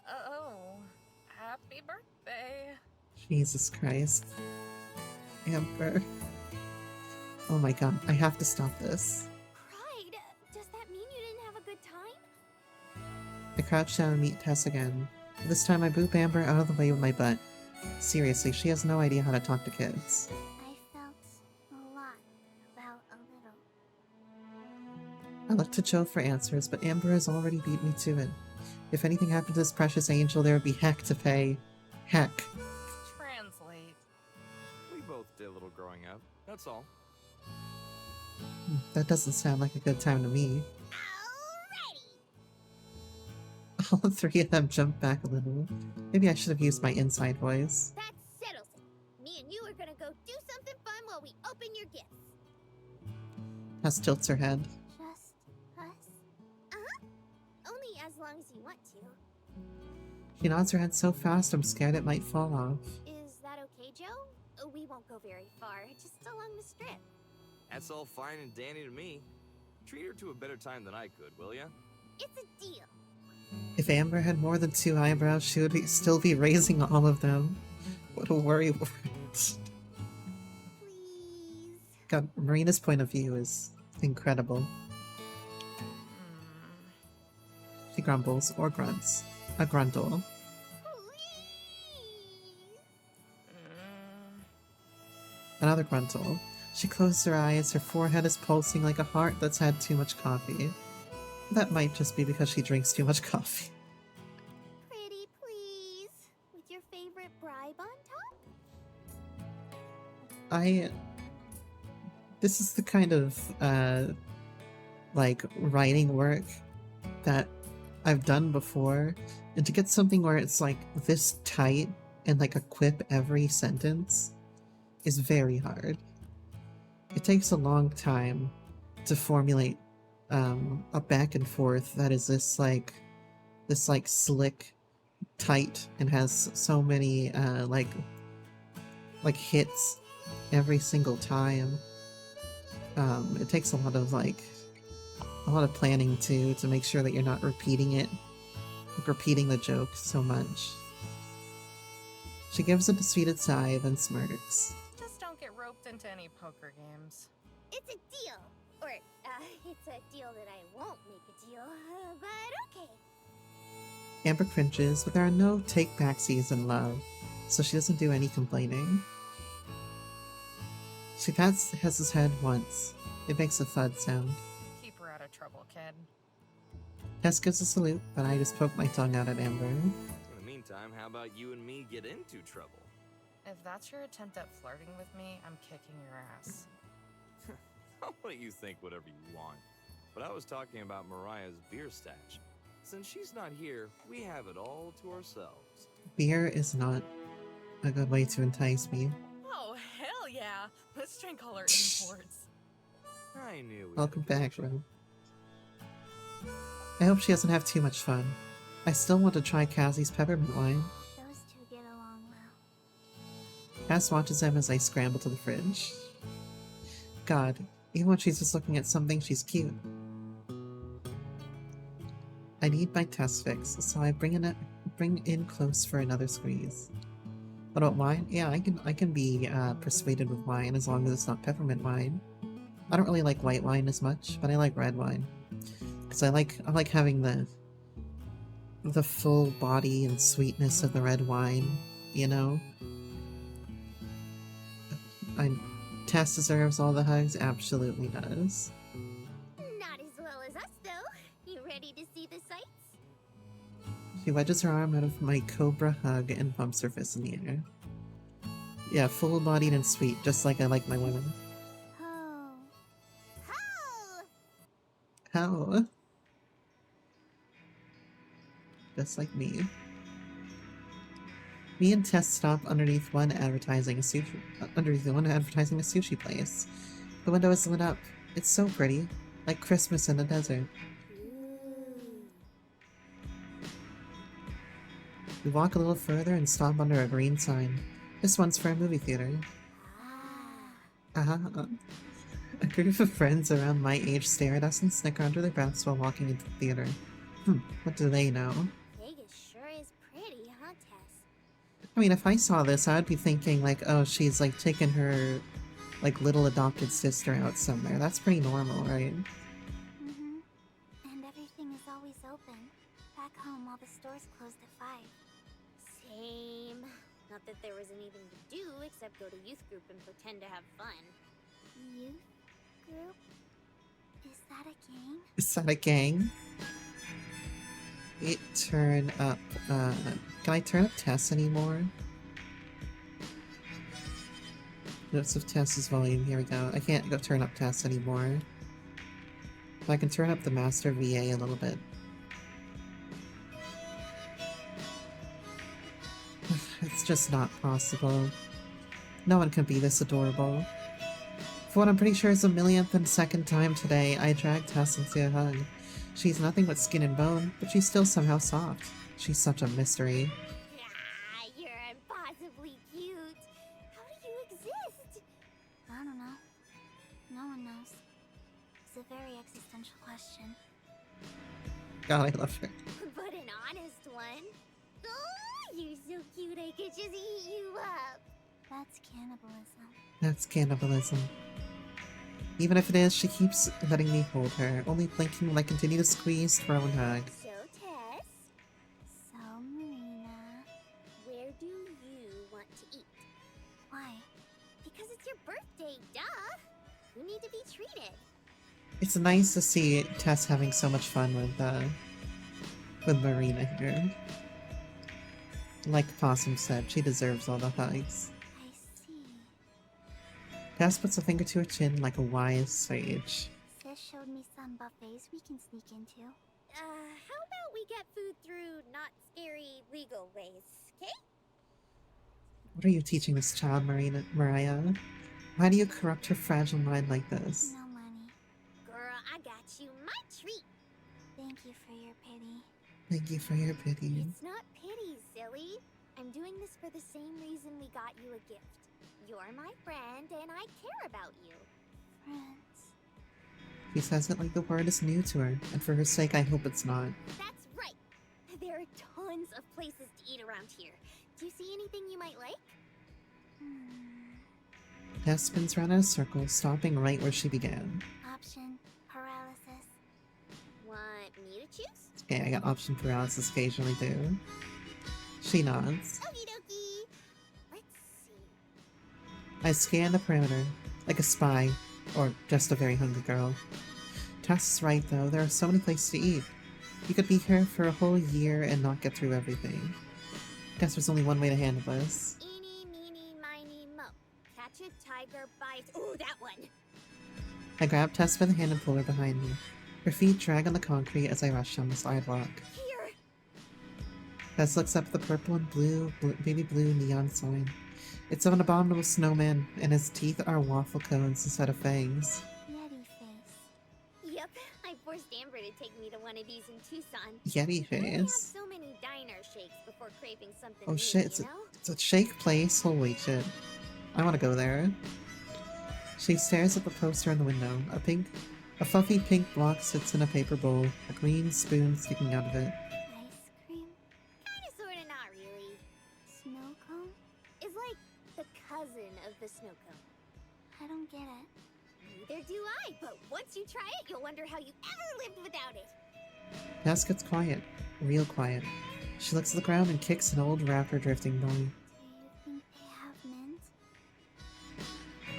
Oh, happy birthday. Jesus Christ. Amber. Oh my god, I have to stop this. Cried? Does that mean you didn't have a good time? I crouch down and meet Tess again. This time I boop Amber out of the way with my butt. Seriously, she has no idea how to talk to kids. I felt a lot about a little. I look to Joe for answers, but Amber has already beat me to it. If anything happened to this precious angel, there would be heck to pay. Heck. Translate. We both did a little growing up. That's all. That doesn't sound like a good time to me. Alrighty! All three of them jump back a little. Maybe I should have used my inside voice. That settles it. Me and you are gonna go do something fun while we open your gifts. Tess tilts her head. Just us? Uh-huh. Only as long as you want to. She nods her head so fast I'm scared it might fall off. Is that okay, Joe? We won't go very far, just along the strip. That's all fine and dandy to me. Treat her to a better time than I could, will ya? It's a deal. If Amber had more than 2 eyebrows, she would still be raising all of them. What a worry word. Please. God, Marina's point of view is incredible. She grumbles or grunts. A gruntle. Please. Another gruntle. She closes her eyes, her forehead is pulsing like a heart that's had too much coffee. That might just be because she drinks too much coffee. Pretty please. With your favorite bribe on top? This is the kind of, like, writing work that I've done before, and to get something where it's, like, this tight and, like, a quip every sentence is very hard. It takes a long time to formulate a back and forth that is this slick, tight, and has so many like hits every single time. It takes a lot of planning to make sure that you're not repeating the joke so much. She gives a defeated sigh, then smirks. Just don't get roped into any poker games. It's a deal. Or, it's a deal that I won't make a deal. But okay. Amber cringes, but there are no take-backsies in love, so she doesn't do any complaining. She pats Hess's head once. It makes a thud sound. Keep her out of trouble, kid. Hess gives a salute, but I just poke my tongue out at Amber. In the meantime, how about you and me get into trouble? If that's your attempt at flirting with me, I'm kicking your ass. I'll let you think whatever you want. But I was talking about Mariah's beer stash. Since she's not here, we have it all to ourselves. Beer is not a good way to entice me. Oh, hell yeah! Let's drink all our imports. I knew. Welcome back, Ro. I hope she doesn't have too much fun. I still want to try Cassie's peppermint wine. Those two get along well. Cass watches them as I scramble to the fridge. God, even when she's just looking at something, she's cute. I need my test fix, so I bring in close for another squeeze. What about wine? Yeah, I can be persuaded with wine as long as it's not peppermint wine. I don't really like white wine as much, but I like red wine. Because I like having the full body and sweetness of the red wine, you know? Tess deserves all the hugs, absolutely does. Not as well as us, though. You ready to see the sights? She wedges her arm out of my cobra hug and bumps her fist in the air. Yeah, full-bodied and sweet, just like I like my women. Oh. Ho! How? Just like me. Me and Tess stop underneath one advertising a sushi place. The window is lit up. It's so pretty. Like Christmas in the desert. Ooh. We walk a little further and stop under a green sign. This one's for a movie theater. Ah. Uh-huh. A group of friends around my age stare at us and snicker under their breaths while walking into the theater. What do they know? Vegas sure is pretty, huh, Tess? I mean, if I saw this, I would be thinking, like, oh, she's, like, taking her, like, little adopted sister out somewhere. That's pretty normal, right? Mm-hmm. And everything is always open. Back home, all the stores closed at 5. Same. Not that there was anything to do except go to youth group and pretend to have fun. Youth group? Is that a gang? Is that a gang? It turn up, can I turn up Tess anymore? Notes of Tess's volume, here we go. I can't go turn up Tess anymore. But I can turn up the Master VA a little bit. It's just not possible. No one can be this adorable. For what I'm pretty sure is the millionth and second time today, I dragged Tess into a hug. She's nothing but skin and bone, but she's still somehow soft. She's such a mystery. Ah, you're impossibly cute. How do you exist? I don't know. No one knows. It's a very existential question. God, I love her. But an honest one. Oh, you're so cute I could just eat you up. That's cannibalism. That's cannibalism. Even if it is, she keeps letting me hold her, only blinking when I continue to squeeze, throw, and hug. So, Tess. So, Marina. Where do you want to eat? Why? Because it's your birthday, duh! You need to be treated. It's nice to see Tess having so much fun with Marina here. Like Possum said, she deserves all the hugs. I see. Tess puts a finger to her chin like a wise sage. Sis showed me some buffets we can sneak into. How about we get food through not scary legal ways, okay? What are you teaching this child, Mariah? Why do you corrupt her fragile mind like this? No money. Girl, I got you my treat. Thank you for your pity. Thank you for your pity. It's not pity, silly. I'm doing this for the same reason we got you a gift. You're my friend, and I care about you. Friends. She says it like the word is new to her, and for her sake, I hope it's not. That's right. There are tons of places to eat around here. Do you see anything you might like? Tess spins around in a circle, stopping right where she began. Option paralysis. Want me to choose? Okay, I got option paralysis occasionally too. She nods. Okie dokie. Let's see. I scan the perimeter, like a spy, or just a very hungry girl. Tess is right though, there are so many places to eat. You could be here for a whole year and not get through everything. Guess there's only one way to handle this. Eeny, meeny, miny, mo. Catch a tiger by... Ooh, that one! I grab Tess by the hand and pull her behind me. Her feet drag on the concrete as I rush down the sidewalk. Here! Tess looks up at the purple and blue, baby blue neon sign. It's of an abominable snowman, and his teeth are waffle cones instead of fangs. Yeti face. Yep, I forced Amber to take me to one of these in Tucson. Yeti We only have face. so many diner shakes before craving something Oh new, shit, it's you a, know? it's a shake place. Holy shit. I want to go there. She stares at the poster in the window. A fluffy pink block sits in a paper bowl, a green spoon sticking out of it. Ice cream? Kinda sorta not really. Snow cone? Is like the cousin of the snow cone. I don't get it. Neither do I, but once you try it, you'll wonder how you ever lived without it. Tess gets quiet. Real quiet. She looks at the ground and kicks an old wrapper drifting by. Do you think they have mint?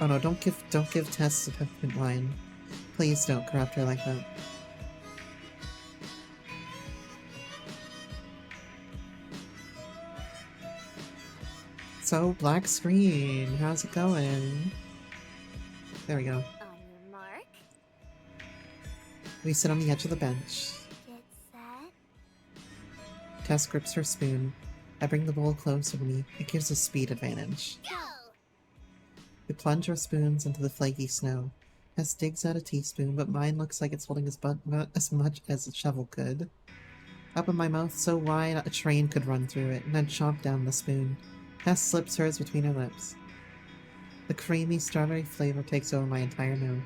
Oh no, don't give Tess the peppermint wine. Please don't corrupt her like that. So, black screen. How's it going? There we go. On your mark, We sit on the edge of the bench. get set. Tess grips her spoon. I bring the bowl closer to me. It gives us speed advantage. Go! We plunge our spoons into the flaky snow. Tess digs out a teaspoon, but mine looks like it's holding as much as a shovel could. Open my mouth so wide a train could run through it, and then chomp down the spoon. Tess slips hers between her lips. The creamy strawberry flavor takes over my entire mouth.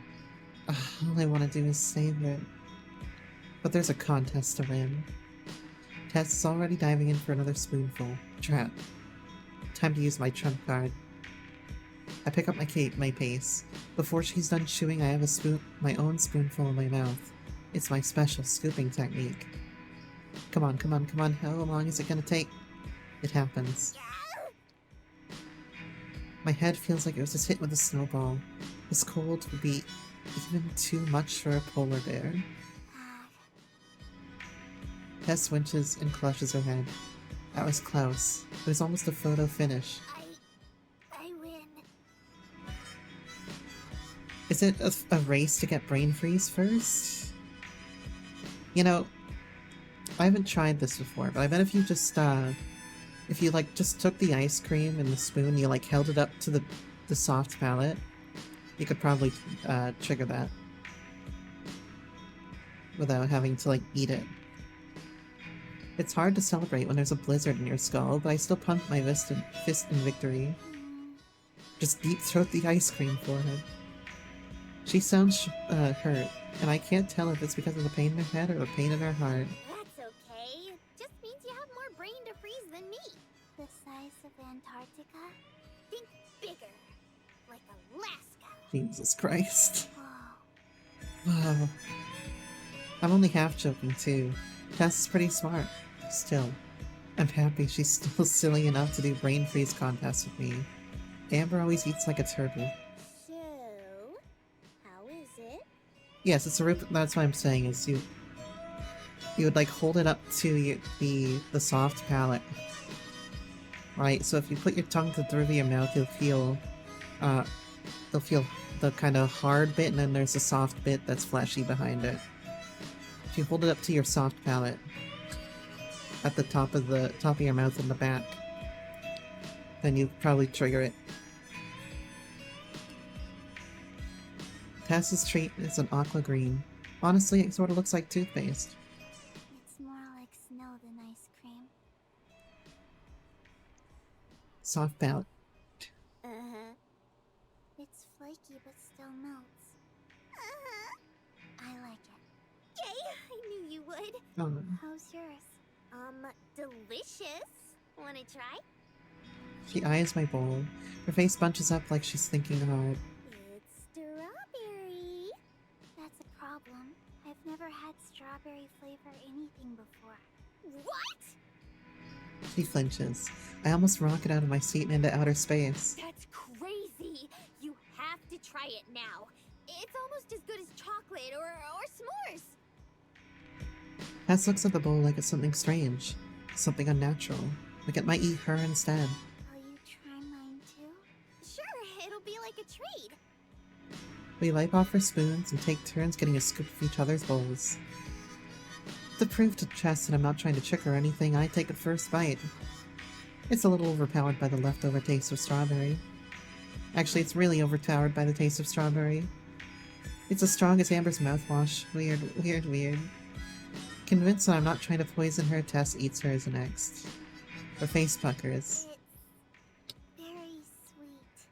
All I want to do is savor it. But there's a contest to win. Tess is already diving in for another spoonful. Trap. Time to use my trump card. I pick up my pace. Before she's done chewing, I have my own spoonful in my mouth. It's my special scooping technique. Come on, come on, come on. How long is it gonna take? It happens. My head feels like it was just hit with a snowball. This cold would be even too much for a polar bear. Tess winches and clutches her head. That was close. It was almost a photo finish. I win. Is it a race to get brain freeze first? You know, I haven't tried this before, but I bet if you just, if you, like, just took the ice cream and the spoon, you, like, held it up to the soft palate, you could probably, trigger that. Without having to, like, eat it. It's hard to celebrate when there's a blizzard in your skull, but I still pump my fist in victory. Just deep throat the ice cream for her. She sounds hurt, and I can't tell if it's because of the pain in her head or the pain in her heart. That's okay. Just means you have more brain to freeze than me. The size of Antarctica? Think bigger. Like Alaska. Jesus Christ. Whoa. Wow. I'm only half joking too. Tess is pretty smart. Still. I'm happy she's still silly enough to do brain freeze contests with me. Amber always eats like a turtle. So, how is it? Yes, it's a root. That's what I'm saying is you would like hold it up to the soft palate. Right, so if you put your tongue to the roof of your mouth, you'll feel the kind of hard bit, and then there's a soft bit that's fleshy behind it. If you hold it up to your soft palate, at the top of your mouth and the back, then you probably trigger it. Tess's treat is an aqua green. Honestly, it sort of looks like toothpaste. It's more like snow than ice cream. Soft palate. Uh-huh. It's flaky but still melts. Uh-huh. I like it. Yay! I knew you would. Oh. How's yours? Delicious. Wanna try? She eyes my bowl. Her face bunches up like she's thinking hard. It's strawberry. That's a problem. I've never had strawberry flavor anything before. What? She flinches. I almost rocket out of my seat and into outer space. That's crazy. You have to try it now. It's almost as good as chocolate or s'mores. Tess looks at the bowl like it's something strange. Something unnatural. Like it might eat her instead. Will you try mine too? Sure, it'll be like a trade. We wipe off our spoons and take turns getting a scoop of each other's bowls. To prove to Tess that I'm not trying to trick her or anything, I take a first bite. It's a little overpowered by the leftover taste of strawberry. Actually, it's really overpowered by the taste of strawberry. It's as strong as Amber's mouthwash. Weird, weird, weird. Convinced that I'm not trying to poison her, Tess eats hers next. Her face puckers. It's very sweet.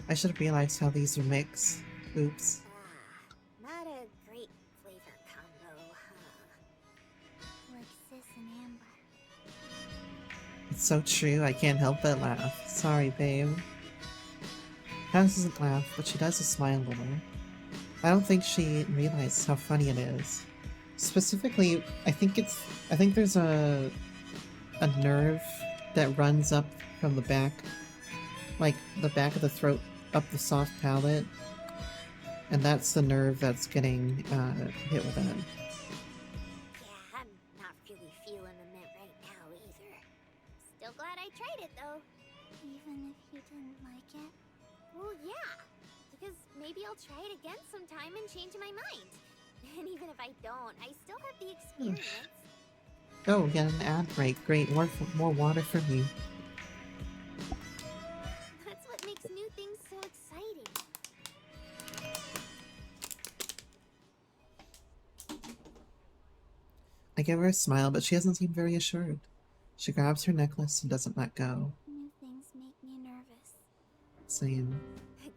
I should have realized how these would mix. Oops. Not a great flavor combo, huh? Like Sis and Amber. It's so true, I can't help but laugh. Sorry, babe. Tess doesn't laugh, but she does smile a little. I don't think she realizes how funny it is. Specifically, I think there's a nerve that runs up from the back, like the back of the throat up the soft palate, and that's the nerve that's getting hit with that. Yeah, I'm not really feeling the mint right now either. Still glad I tried it though. Even if you didn't like it? Well, yeah. Because maybe I'll try it again sometime and change my mind. And even if I don't, I still have the experience. Oh, we got an ad break. Great, more water for me. That's what makes new things so exciting. I give her a smile, but she doesn't seem very assured. She grabs her necklace and doesn't let go. New things make me nervous. Same.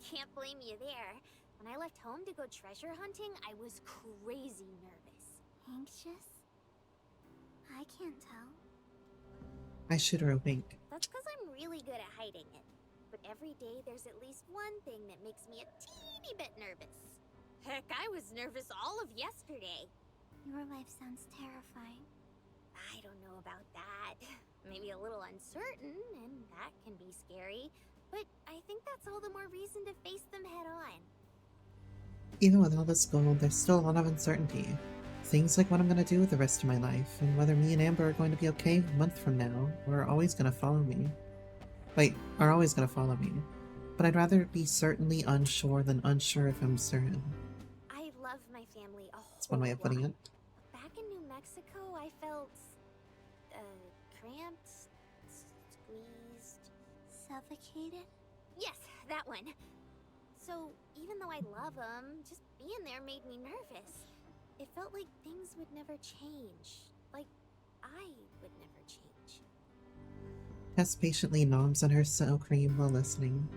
Can't blame you there. When I left home to go treasure hunting, I was crazy nervous. Anxious? I can't tell. I shoot her a wink. That's because I'm really good at hiding it. But every day there's at least one thing that makes me a teeny bit nervous. Heck, I was nervous all of yesterday. Your life sounds terrifying. I don't know about that. Maybe a little uncertain, and that can be scary. But I think that's all the more reason to face them head on. Even with all this gold, there's still a lot of uncertainty. Things like what I'm gonna do with the rest of my life, and whether me and Amber are going to be okay a month from now, or are always gonna follow me. Wait, are always gonna follow me. But I'd rather be certainly unsure than unsure if I'm certain. I love my family a whole That's one way of putting lot. it. Back in New Mexico, I felt cramped, squeezed, suffocated. Yes, that one. So even though I love them, just being there made me nervous. It felt like things would never change. Like I would never change. Tess patiently noms on her sour cream while listening.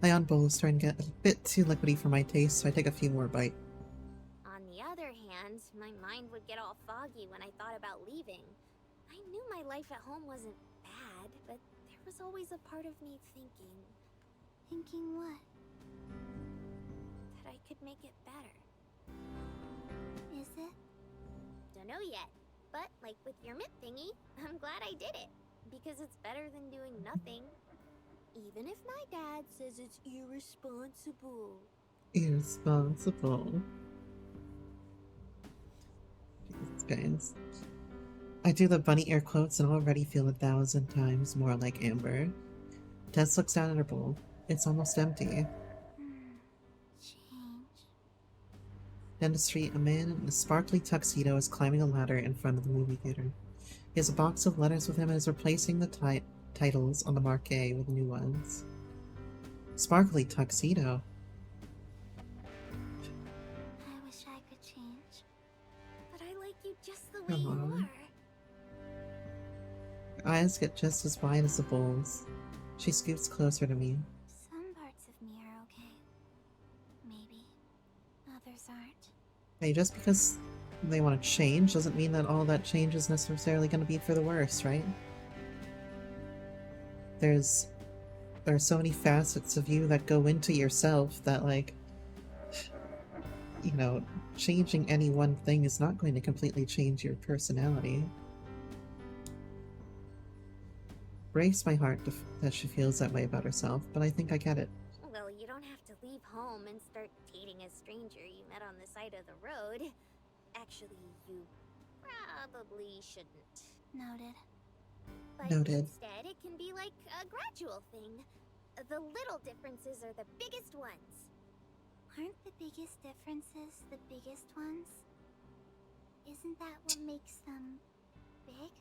My own bowl is starting to get a bit too liquidy for my taste, so I take a few more bites. On the other hand, my mind would get all foggy when I thought about leaving. I knew my life at home wasn't bad, but there was always a part of me thinking... Thinking what? That I could make it better. Is it? Dunno yet, but like with your mint thingy, I'm glad I did it. Because it's better than doing nothing. Even if my dad says it's irresponsible. Irresponsible. Jesus, guys. I do the bunny air quotes and already feel 1,000 times more like Amber. Tess looks down at her bowl. It's almost empty. Change. Down the street, a man in a sparkly tuxedo is climbing a ladder in front of the movie theater. He has a box of letters with him and is replacing the titles on the marquee with new ones. Sparkly tuxedo. I wish I could change. But I like you just the way Come you on. are. Her eyes get just as wide as the bowls. She scoots closer to me. Some parts of me are okay. Maybe. Others aren't. Hey, just because they want to change doesn't mean that all that change is necessarily going to be for the worse, right? There are so many facets of you that go into yourself that, like, you know, changing any one thing is not going to completely change your personality. Breaks my heart that she feels that way about herself, but I think I get it. Well, you don't have to leave home and start dating a stranger you met on the side of the road. Actually, you probably shouldn't. Noted. But Noted. instead, it can be like a gradual thing. The little differences are the biggest ones. Aren't the biggest differences the biggest ones? Isn't that what makes them big?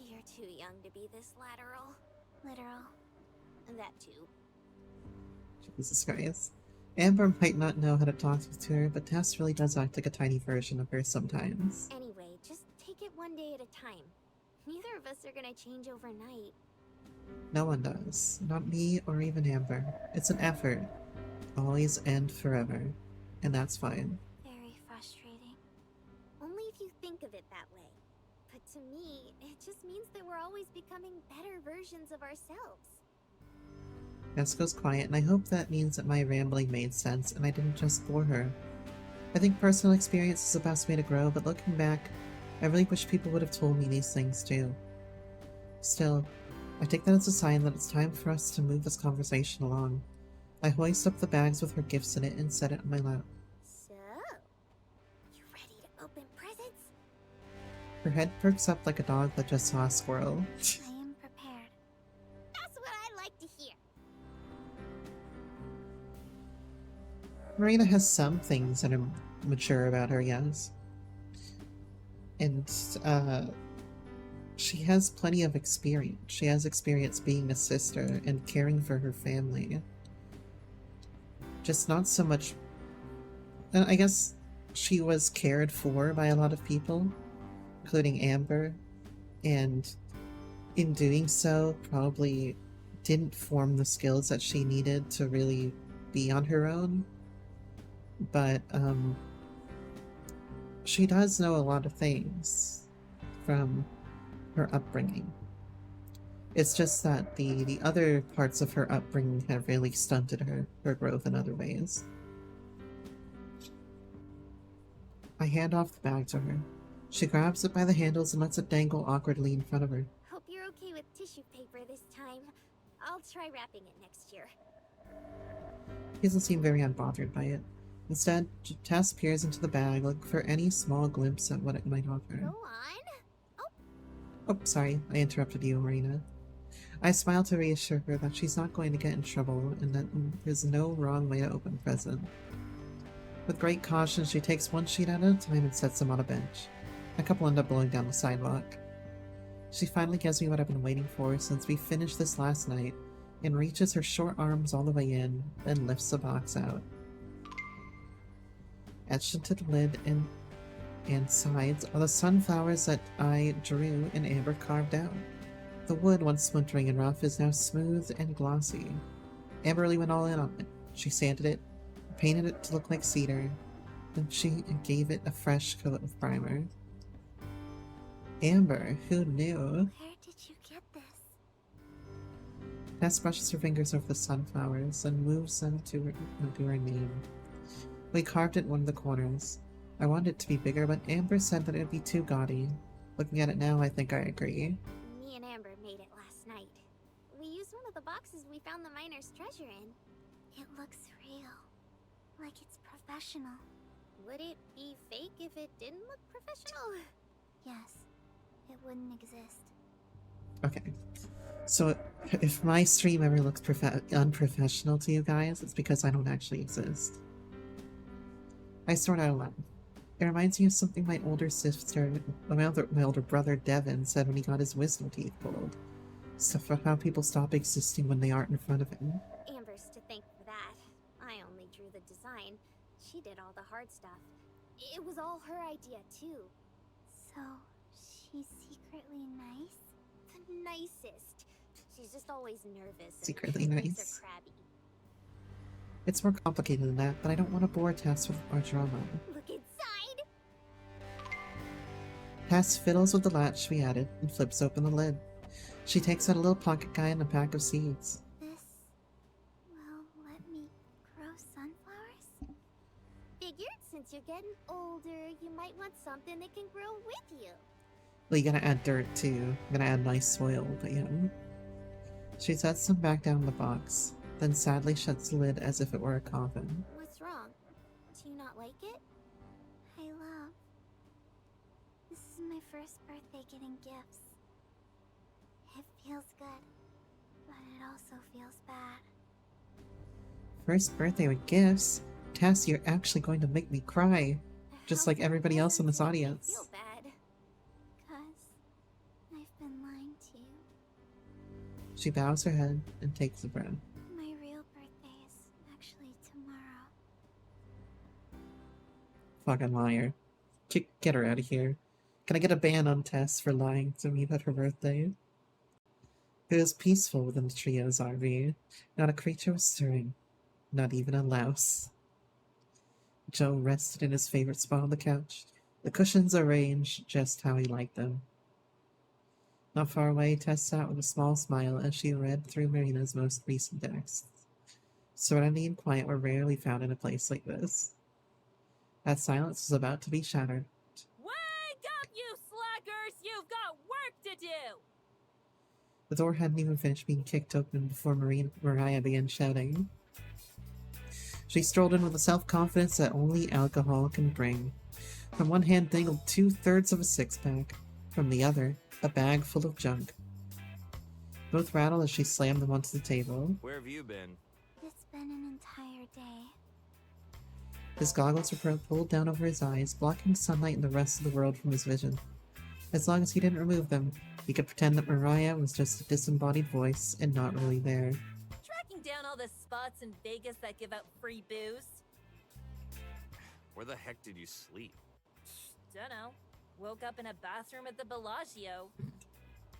You're too young to be this lateral. Literal. That too. Jesus Christ. Amber might not know how to talk to her, but Tess really does act like a tiny version of her sometimes. Anyway, just take it one day at a time. Neither of us are gonna change overnight. No one does. Not me or even Amber. It's an effort. Always and forever. And that's fine. Very frustrating. Only if you think of it that way. But to me, it just means that we're always becoming better versions of ourselves. Tess goes quiet, and I hope that means that my rambling made sense and I didn't just bore her. I think personal experience is the best way to grow, but looking back, I really wish people would have told me these things too. Still, I take that as a sign that it's time for us to move this conversation along. I hoist up the bags with her gifts in it and set it on my lap. So, you ready to open presents? Her head perks up like a dog that just saw a squirrel. I am prepared. That's what I like to hear. Marina has some things that are mature about her, yes. And, she has plenty of experience. She has experience being a sister and caring for her family. Just not so much... And I guess she was cared for by a lot of people, including Amber, and in doing so, probably didn't form the skills that she needed to really be on her own. But she does know a lot of things from her upbringing. It's just that the other parts of her upbringing have really stunted her growth in other ways. I hand off the bag to her. She grabs it by the handles and lets it dangle awkwardly in front of her. Hope you're okay with tissue paper this time. I'll try wrapping it next year. He doesn't seem very unbothered by it. Instead, Tess peers into the bag, looking for any small glimpse at what it might offer. Go on. Oh, sorry, I interrupted you, Marina. I smile to reassure her that she's not going to get in trouble and that there's no wrong way to open a present. With great caution, she takes one sheet at a time and sets them on a bench. A couple end up blowing down the sidewalk. She finally gives me what I've been waiting for since we finished this last night and reaches her short arms all the way in, then lifts the box out. Etched into the lid and sides are the sunflowers that I drew and Amber carved out. The wood, once splintering and rough, is now smooth and glossy. Amber really went all in on it. She sanded it, painted it to look like cedar, then she gave it a fresh coat of primer. Amber, who knew? Where did you get this? Tess brushes her fingers over the sunflowers and moves them to her name. We carved it in one of the corners. I wanted it to be bigger, but Amber said that it would be too gaudy. Looking at it now, I think I agree. Me and Amber made it last night. We used one of the boxes we found the miner's treasure in. It looks real. Like it's professional. Would it be fake if it didn't look professional? Yes. It wouldn't exist. Okay. So, if my stream ever looks unprofessional to you guys, it's because I don't actually exist. I snort out loud. It reminds me of something my older sister, my older brother Devin said when he got his wisdom teeth pulled. Stuff about how people stop existing when they aren't in front of him. Amber's to thank for that. I only drew the design. She did all the hard stuff. It was all her idea, too. So, she's secretly nice? The nicest. She's just always nervous. Secretly and makes nice. her crabby. It's more complicated than that, but I don't want to bore Tess with our drama. Look inside! Tess fiddles with the latch we added and flips open the lid. She takes out a little pocket guide and a pack of seeds. This will let me grow sunflowers? Figured since you're getting older, you might want something that can grow with you. Well, you gotta add dirt too. You gotta add nice soil, but yeah. She sets them back down in the box, then sadly shuts the lid as if it were a coffin. What's wrong? Do you not like it? I love. This is my first birthday getting gifts. It feels good, but it also feels bad. First birthday with gifts? Tess, you're actually going to make me cry. Just How like can everybody else in this presents make you audience. feel bad? 'Cause I've been lying to you. She bows her head and takes a breath. My real birthday is actually tomorrow. Fucking liar. Get her out of here. Can I get a ban on Tess for lying to me about her birthday? It was peaceful within the trio's RV. Not a creature was stirring. Not even a louse. Joe rested in his favorite spot on the couch, the cushions arranged just how he liked them. Not far away, Tess sat with a small smile as she read through Marina's most recent texts. Serenity and quiet were rarely found in a place like this. That silence was about to be shattered. Wake up, you slackers! You've got work to do! The door hadn't even finished being kicked open before Mariah began shouting. She strolled in with a self-confidence that only alcohol can bring. From one hand dangled 2/3 of a six-pack. From the other, a bag full of junk. Both rattled as she slammed them onto the table. Where have you been? It's been an entire day. His goggles were pulled down over his eyes, blocking sunlight and the rest of the world from his vision. As long as he didn't remove them, he could pretend that Mariah was just a disembodied voice and not really there. Tracking down all the spots in Vegas that give out free booze? Where the heck did you sleep? Dunno. Woke up in a bathroom at the Bellagio.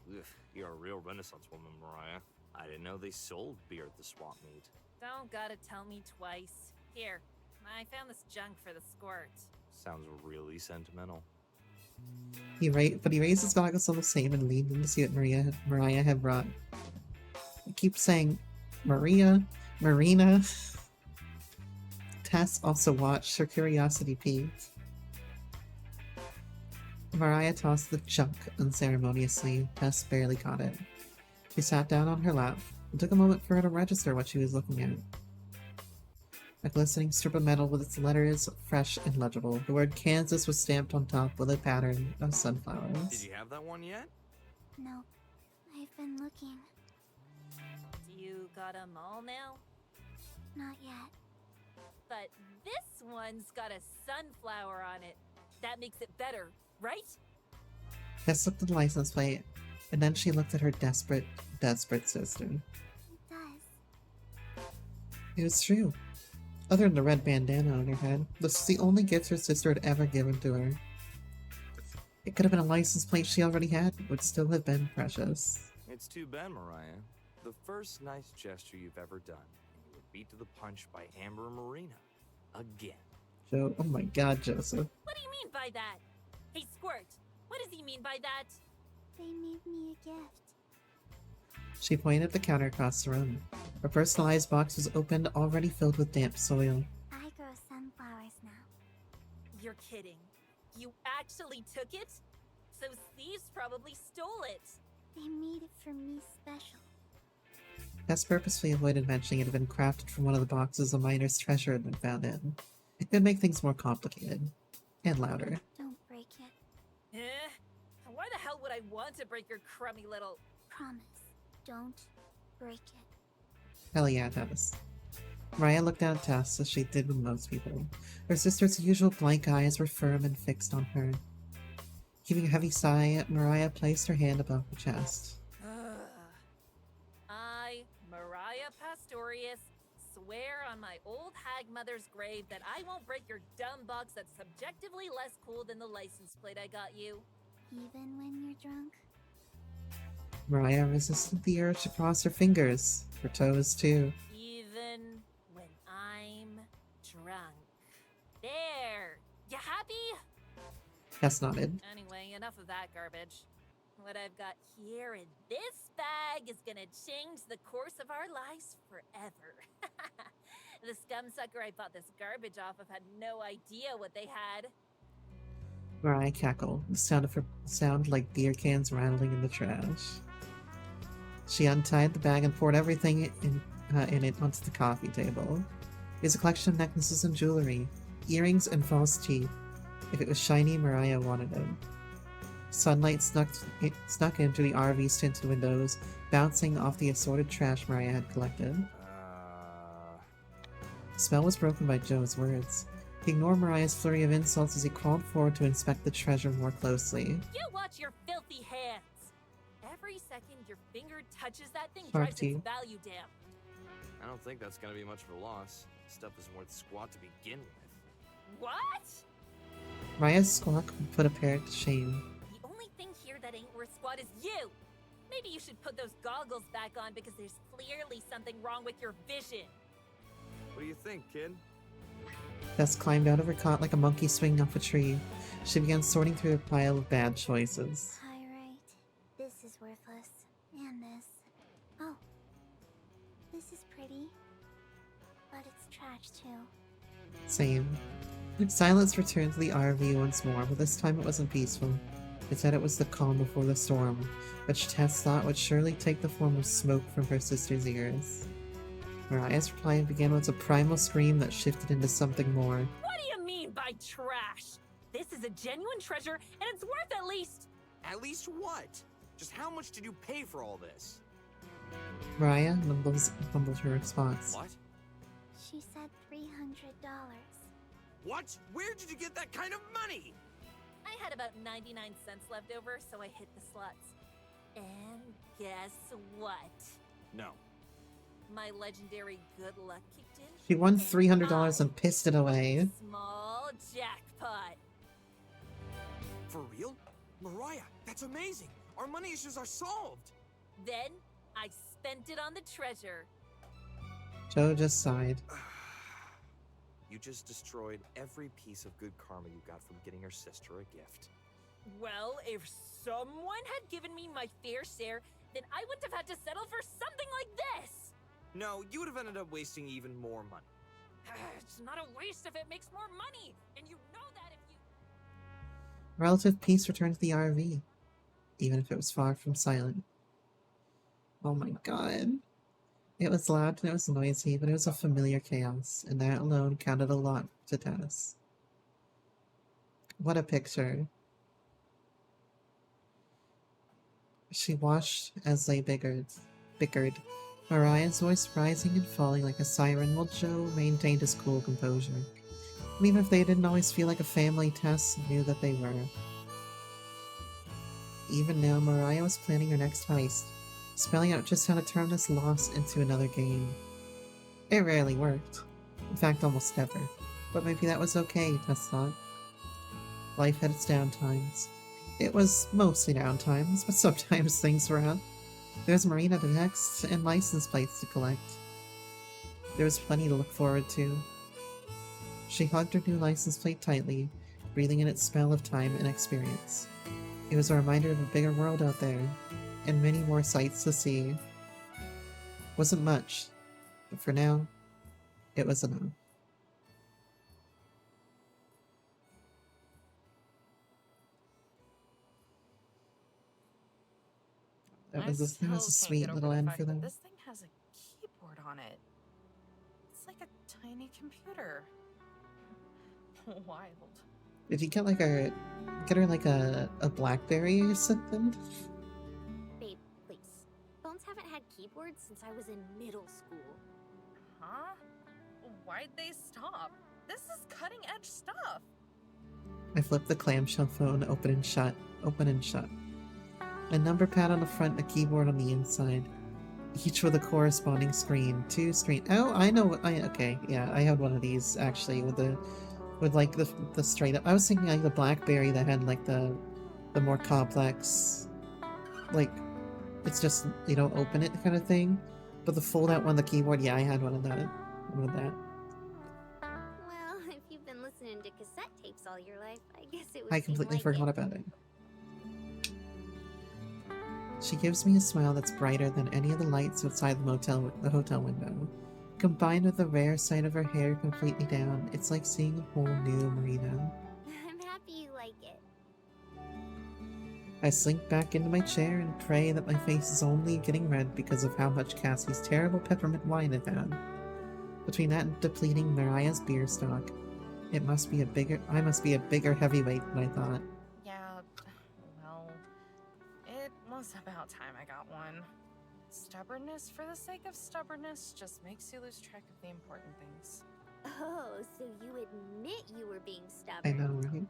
Ugh, you're a real Renaissance woman, Mariah. I didn't know they sold beer at the swap meet. Don't gotta tell me twice. Here, I found this junk for the squirt. Sounds really sentimental. He raised his goggles on the same and leaned in to see what Mariah had brought. He keeps saying Marina. Tess also watched, her curiosity peaked. Mariah tossed the junk unceremoniously. Tess barely caught it. She sat down on her lap. It took a moment for her to register what she was looking at. A glistening strip of metal with its letters fresh and legible. The word Kansas was stamped on top with a pattern of sunflowers. Did you have that one yet? Nope. I've been looking. You got 'em all now? Not yet. But this one's got a sunflower on it. That makes it better, right? Tess looked at the license plate, and then she looked at her desperate sister. It does. It was true. Other than the red bandana on her head, this was the only gift her sister had ever given to her. It could have been a license plate she already had, but would still have been precious. It's too bad, Mariah. The first nice gesture you've ever done, and you were beat to the punch by Amber and Marina. Again. Joe, oh my god, Joseph. What do you mean by that? Hey, Squirt, what does he mean by that? They made me a gift. She pointed at the counter across the room. Her personalized box was opened, already filled with damp soil. I grow sunflowers now. You're kidding. You actually took it? So thieves probably stole it. They made it for me special. Tess purposefully avoided mentioning it had been crafted from one of the boxes a miner's treasure had been found in. It could make things more complicated. And louder. Don't break it. Eh? Why the hell would I want to break your crummy little... Promise. Don't break it. Hell yeah, Tess. Mariah looked down at Tess as she did with most people. Her sister's usual blank eyes were firm and fixed on her. Heaving a heavy sigh, Mariah placed her hand above her chest. I, Mariah Pastorius, swear on my old hag mother's grave that I won't break your dumb box that's subjectively less cool than the license plate I got you. Even when you're drunk? Mariah resisted the urge to cross her fingers, her toes too. Even when I'm drunk. There! You happy? Tess nodded. Anyway, enough of that garbage. What I've got here in this bag is gonna change the course of our lives forever. The scumsucker I bought this garbage off of had no idea what they had. Mariah cackled. The sound of her sound like beer cans rattling in the trash. She untied the bag and poured everything in it onto the coffee table. It was a collection of necklaces and jewelry, earrings and false teeth. If it was shiny, Mariah wanted it. Sunlight snuck into the RV's tinted windows, bouncing off the assorted trash Mariah had collected. The spell was broken by Joe's words. He ignored Mariah's flurry of insults as he crawled forward to inspect the treasure more closely. You watch your filthy hands! Every second your finger touches that thing Sharp drives teeth. its value down. I don't think that's gonna be much of a loss. Stuff isn't worth squat to begin with. What? Mariah's squawk put a parrot to shame. The only thing here that ain't worth squat is you! Maybe you should put those goggles back on because there's clearly something wrong with your vision. What do you think, kid? Tess climbed out of her cot like a monkey swinging off a tree. She began sorting through a pile of bad choices. Pyrite. This is worthless. And this. Oh. This is pretty. But it's trash too. Same. Silence returned to the RV once more, but this time it wasn't peaceful. Instead, it was the calm before the storm, which Tess thought would surely take the form of smoke from her sister's ears. Mariah's reply began with a primal scream that shifted into something more. What do you mean by trash? This is a genuine treasure and it's worth at least... At least what? Just how much did you pay for all this? Mariah mumbled her response. What? She said $300. What? Where did you get that kind of money? I had about 99 cents left over, so I hit the slots. And guess what? No. My legendary good luck kicked in. She won and $300 I and pissed it away. Small jackpot. For real? Mariah, that's amazing! Our money issues are solved! Then I spent it on the treasure. Joe just sighed. You just destroyed every piece of good karma you got from getting your sister a gift. Well, if someone had given me my fair share, then I wouldn't have had to settle for something like this. No, you would have ended up wasting even more money. It's not a waste if it makes more money, and you know that if you... Relative peace returned to the RV, even if it was far from silent. Oh my god. It was loud and it was noisy, but it was a familiar chaos, and that alone counted a lot to Tess. What a picture. She watched as they bickered. Mariah's voice rising and falling like a siren, while Joe maintained his cool composure. And even if they didn't always feel like a family, Tess knew that they were. Even now, Mariah was planning her next heist, spelling out just how to turn this loss into another game. It rarely worked. In fact, almost never. But maybe that was okay, Tess thought. Life had its downtimes. It was mostly downtimes, but sometimes things were up. There was Marina to text and license plates to collect. There was plenty to look forward to. She hugged her new license plate tightly, breathing in its smell of time and experience. It was a reminder of a bigger world out there, and many more sights to see. Wasn't much, but for now, it was enough. That was a still can't sweet get over little the end fact for that them. This thing has a keyboard on it. It's like a tiny computer. Wild. Did you get her like a BlackBerry or something? Babe, please. Phones haven't had keyboards since I was in middle school. Huh? Why'd they stop? This is cutting edge stuff. I flipped the clamshell phone open and shut. A number pad on the front, a keyboard on the inside. Each with a corresponding screen. Oh, I know okay, yeah, I had one of these actually with the straight up. I was thinking like the BlackBerry that had like the more complex, like it's just you don't open it kind of thing. But the fold out one, the keyboard, yeah, I had one of that. Well, if you've been listening to cassette tapes all your life, I guess it was. I completely forgot about it. She gives me a smile that's brighter than any of the lights outside the hotel window. Combined with the rare sight of her hair completely down, it's like seeing a whole new Marina. I'm happy you like it. I slink back into my chair and pray that my face is only getting red because of how much Cassie's terrible peppermint wine had had. Between that and depleting Mariah's beer stock, I must be a bigger heavyweight than I thought. Yeah, well, it was about time I got one. Stubbornness for the sake of stubbornness just makes you lose track of the important things. Oh, so you admit you were being stubborn. I know, right?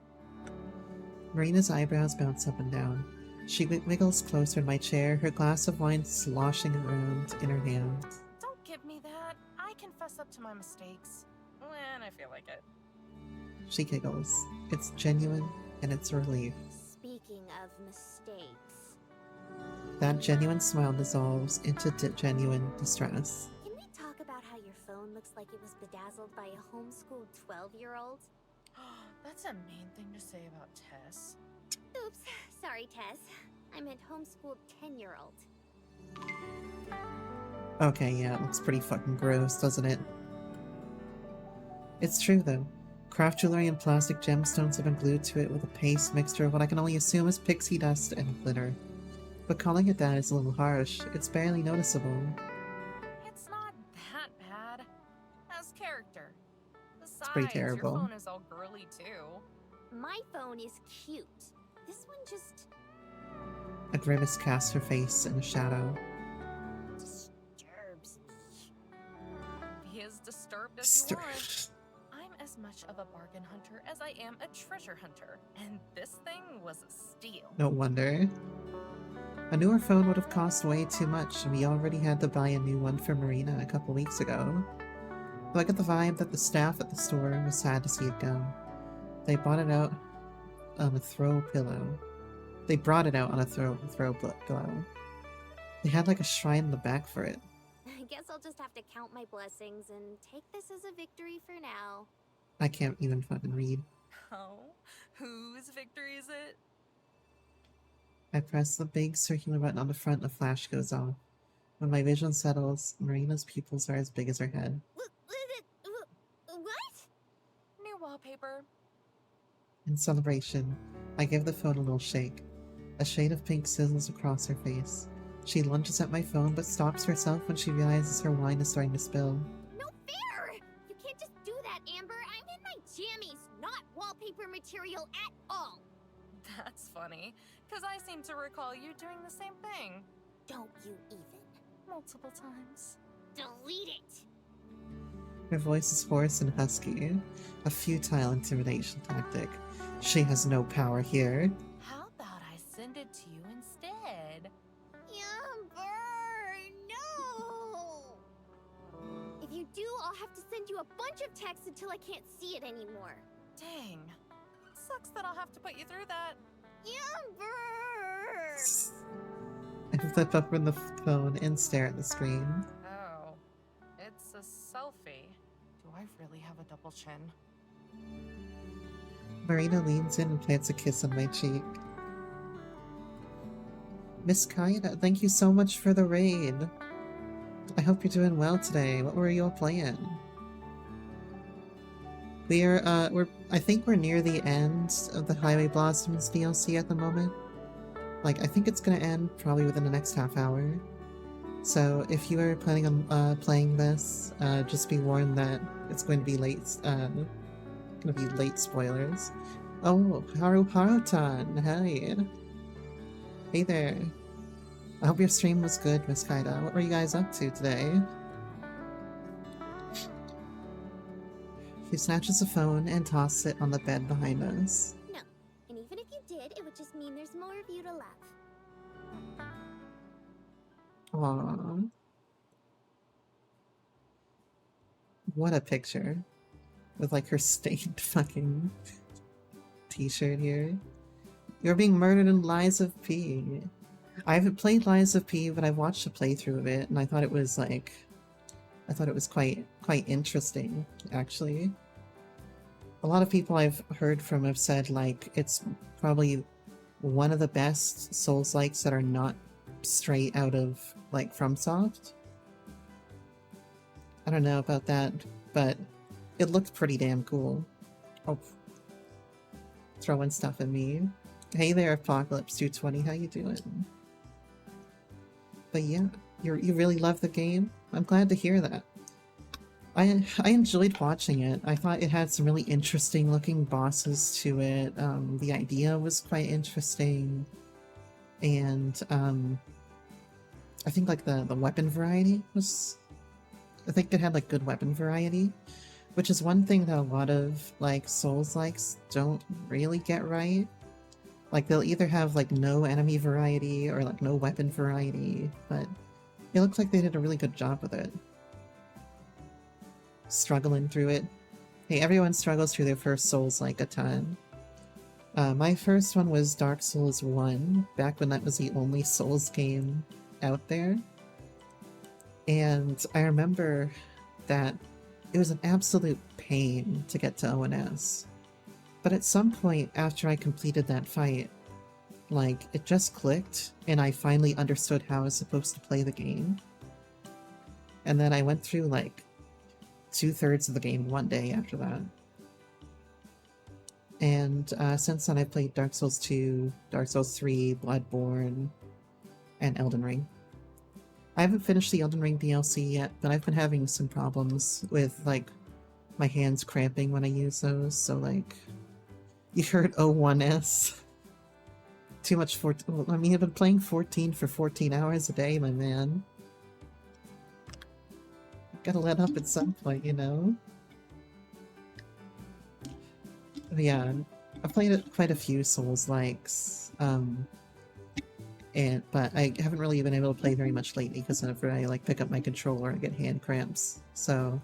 Marina's eyebrows bounce up and down. She wiggles closer in my chair, her glass of wine sloshing around in her hand. Don't give me that. I confess up to my mistakes when I feel like it. She giggles. It's genuine, and it's a relief. Speaking of mistakes. That genuine smile dissolves into genuine distress. Can we talk about how your phone looks like it was bedazzled by a homeschooled 12-year-old? That's a mean thing to say about Tess. Oops, sorry, Tess. I meant homeschooled 10-year-old. Okay, yeah, it looks pretty fucking gross, doesn't it? It's true, though. Craft jewelry and plastic gemstones have been glued to it with a paste mixture of what I can only assume is pixie dust and glitter. But calling it that is a little harsh. It's barely noticeable. It's not that bad. Has character. Besides, pretty terrible. Your phone is all girly too. My phone is cute. This one just A grimace casts her face in a shadow. disturbs me. Be as disturbed as you want. I'm as much of a bargain hunter as I am a treasure hunter, and this thing was a steal. No wonder. A newer phone would have cost way too much, and we already had to buy a new one for Marina a couple weeks ago. Though I get the vibe that the staff at the store was sad to see it go. They bought it out on a throw pillow. They brought it out on a throw pillow. They had like a shrine in the back for it. I guess I'll just have to count my blessings and take this as a victory for now. I can't even fucking read. Oh, whose victory is it? I press the big circular button on the front and a flash goes off. When my vision settles, Marina's pupils are as big as her head. What? New wallpaper. In celebration, I give the phone a little shake. A shade of pink sizzles across her face. She lunges at my phone but stops herself when she realizes her wine is starting to spill. No fair! You can't just do that, Amber. I'm in my jammies, not wallpaper material at all. That's funny, because I seem to recall you doing the same thing. Don't you even. Multiple times. Delete it! Her voice is hoarse and husky, a futile intimidation tactic. She has no power here. How about I send it to you instead? Amber, no! If you do, I'll have to send you a bunch of texts until I can't see it anymore. Dang. Sucks that I'll have to put you through that. Amber! I flip up from the phone and stare at the screen. Oh. It's a selfie. Do I really have a double chin? Marina leans in and plants a kiss on my cheek. Miss Kaida, thank you so much for the raid. I hope you're doing well today. What were you all playing? I think we're near the end of the Highway Blossoms DLC at the moment. Like, I think it's gonna end probably within the next half hour. So if you are planning on playing this, just be warned that it's going to be late spoilers. Oh, Harutan, hi. Hey there. I hope your stream was good, Miss Kaida. What were you guys up to today? She snatches the phone and tosses it on the bed behind us. No. And even if you did, it would just mean there's more of you to love. Aww. What a picture. With like her stained fucking t-shirt here. You're being murdered in Lies of P. I haven't played Lies of P, but I've watched a playthrough of it, and I thought it was like... I thought it was quite interesting, actually. A lot of people I've heard from have said, like, it's probably one of the best Souls-likes that are not straight out of, like, FromSoft. I don't know about that, but it looked pretty damn cool. Oh. Throwing stuff at me. Hey there, Apocalypse220, how you doing? But yeah, you really love the game? I'm glad to hear that. I enjoyed watching it. I thought it had some really interesting looking bosses to it. The idea was quite interesting. And I think like the weapon variety was... I think it had like good weapon variety. Which is one thing that a lot of like Souls-likes don't really get right. Like they'll either have like no enemy variety or like no weapon variety, but it looks like they did a really good job with it. Struggling through it. Hey, everyone struggles through their first Souls-like a ton. My first one was Dark Souls 1, back when that was the only Souls game out there. And I remember that it was an absolute pain to get to ONS. But at some point after I completed that fight, like, it just clicked, and I finally understood how I was supposed to play the game. And then I went through, like, 2/3 of the game one day after that. And since then I've played Dark Souls 2, Dark Souls 3, Bloodborne, and Elden Ring. I haven't finished the Elden Ring DLC yet, but I've been having some problems with, like, my hands cramping when I use those, so, like... You heard O1S. Too much I mean, I've been playing 14 for 14 hours a day, my man. Gotta let up at some point, you know? But yeah, I've played quite a few Souls-likes. But I haven't really been able to play very much lately because whenever I like pick up my controller, I get hand cramps. So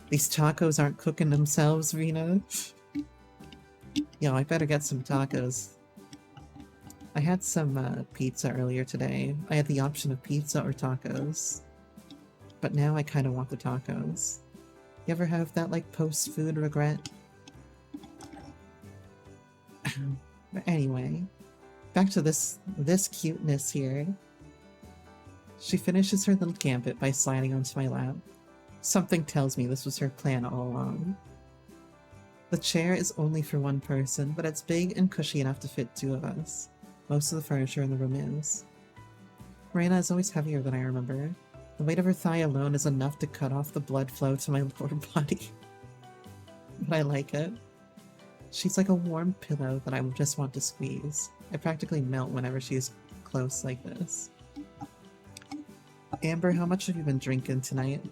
these tacos aren't cooking themselves, Rena. Yo, I better get some tacos. I had some pizza earlier today. I had the option of pizza or tacos. But now I kind of want the tacos. You ever have that, like, post-food regret? But anyway, back to this cuteness here. She finishes her little gambit by sliding onto my lap. Something tells me this was her plan all along. The chair is only for one person, but it's big and cushy enough to fit two of us. Most of the furniture in the room is. Marina is always heavier than I remember. The weight of her thigh alone is enough to cut off the blood flow to my lower body. But I like it. She's like a warm pillow that I just want to squeeze. I practically melt whenever she's close like this. Amber, how much have you been drinking tonight?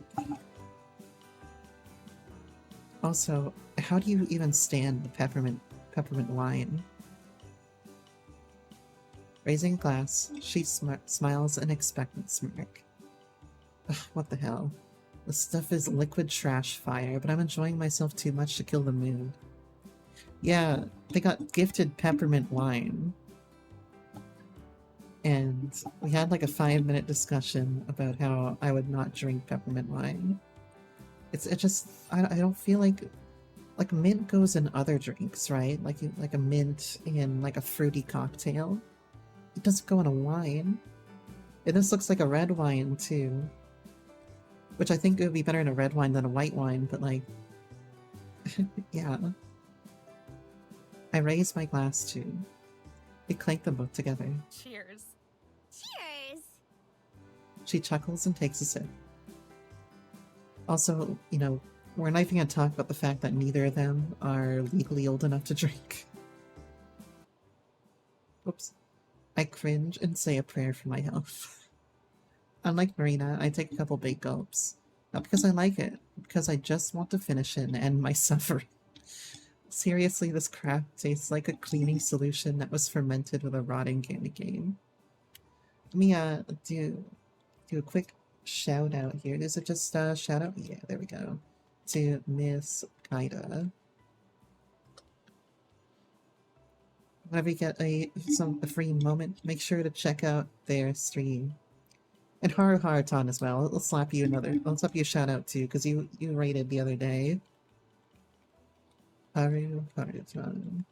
Also, how do you even stand the peppermint wine? Raising a glass, she smiles an expectant smirk. Ugh, what the hell? This stuff is liquid trash fire, but I'm enjoying myself too much to kill the mood. Yeah, they got gifted peppermint wine. And we had like a 5-minute discussion about how I would not drink peppermint wine. I don't feel like mint goes in other drinks, right? Like a mint in like a fruity cocktail. It doesn't go in a wine. And this looks like a red wine too. Which I think it would be better in a red wine than a white wine, but like, yeah. I raise my glass too. We clank them both together. Cheers. Cheers! She chuckles and takes a sip. Also, you know, we're not even going to talk about the fact that neither of them are legally old enough to drink. Oops. I cringe and say a prayer for my health. Unlike Marina, I take a couple big gulps. Not because I like it, because I just want to finish it and end my suffering. Seriously, this crap tastes like a cleaning solution that was fermented with a rotting candy cane. Let me do a quick shout out here. Is it just a shout out? Yeah, there we go. To Miss Kaida. Whenever you get a free moment, make sure to check out their stream. And Haru Harutan as well. I'll slap you a shout out too, because you rated the other day. Haru Harutan.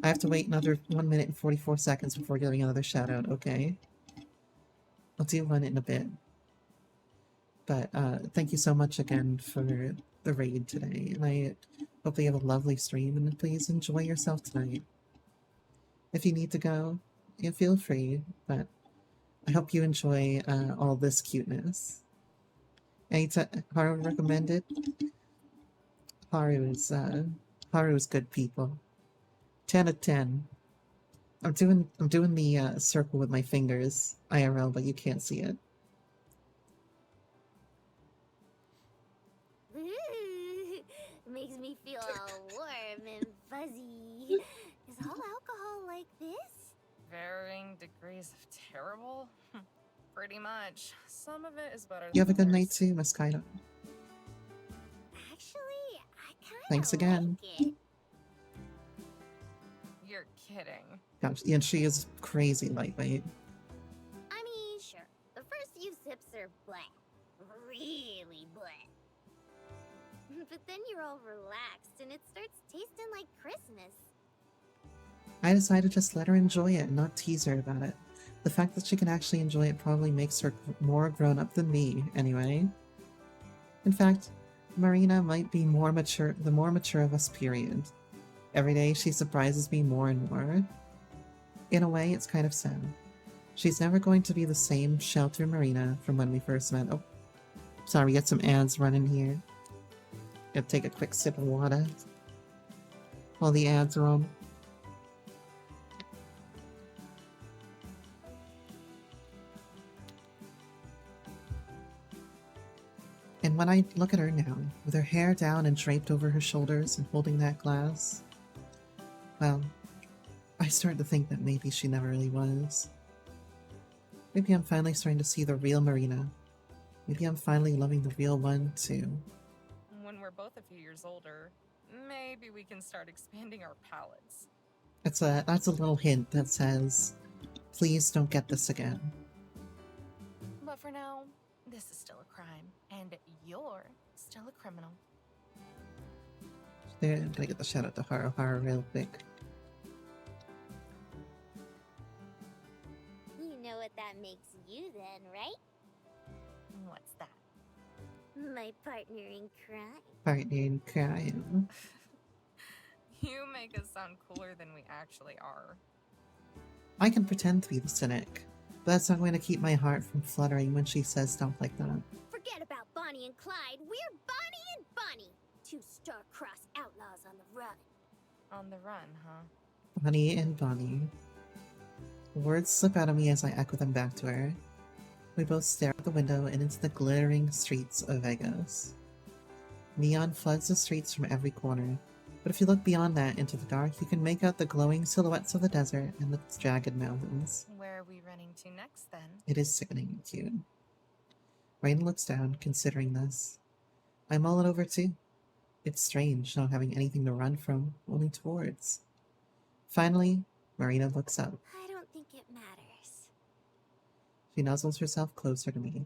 I have to wait another 1 minute and 44 seconds before giving another shout out, okay? I'll do one in a bit. But thank you so much again for the raid today, and I hope you have a lovely stream, and please enjoy yourself tonight. If you need to go, you feel free, but I hope you enjoy all this cuteness. Haru recommended? Haru is good people. 10 out of 10. I'm doing the circle with my fingers, IRL, but you can't see it. Makes me feel all warm and fuzzy. Is all alcohol like this? Varying degrees of terrible? Pretty much. Some of it is better You have a than good night others. too, Miss Kaida. Actually, I kinda Thanks again. like it. You're kidding. Gosh, yeah, and she is crazy lightweight. I mean, sure. The first few sips are bleh. Really bleh. But then you're all relaxed and it starts tasting like Christmas. I decided to just let her enjoy it and not tease her about it. The fact that she can actually enjoy it probably makes her more grown up than me, anyway. In fact, Marina might be the more mature of us, period. Every day she surprises me more and more. In a way, it's kind of sad. She's never going to be the same sheltered Marina from when we first met. Oh, sorry, we got some ads running here. Gotta take a quick sip of water while the ads are on. And when I look at her now, with her hair down and draped over her shoulders and holding that glass, well, I start to think that maybe she never really was. Maybe I'm finally starting to see the real Marina. Maybe I'm finally loving the real one, too. When we're both a few years older, maybe we can start expanding our palettes. That's a little hint that says, please don't get this again. But for now, this is still a crime, and you're still a criminal. There, I'm gonna get the shout out to Haru real quick. You know what that makes you then, right? What's that? My partner in crime. Partner in crime. You make us sound cooler than we actually are. Oh, I can pretend to be the cynic, but that's not going to keep my heart from fluttering when she says stuff like that. Forget about Bonnie and Clyde. We're Bonnie and Bunny. Two star-crossed outlaws on the run. On the run, huh? Bonnie and Bonnie. Words slip out of me as I echo them back to her. We both stare out the window and into the glittering streets of Vegas. Neon floods the streets from every corner, but if you look beyond that into the dark, you can make out the glowing silhouettes of the desert and the jagged mountains. Where are we running to next, then? It is sickening and cute. Rain looks down, considering this. I mull it over too. It's strange not having anything to run from, only towards. Finally, Marina looks up. I don't think it matters. She nuzzles herself closer to me.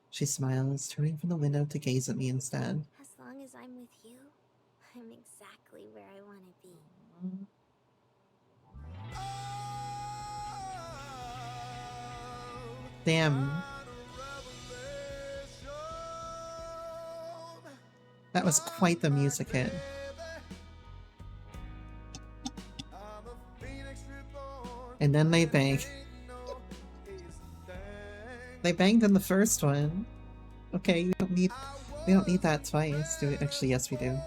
She smiles, turning from the window to gaze at me instead. As long as I'm with you, I'm exactly where I want to be. Damn. That was quite the music hit. And then they bang. They banged in the first one. Okay, we don't need that twice, do we? Actually, yes, we do.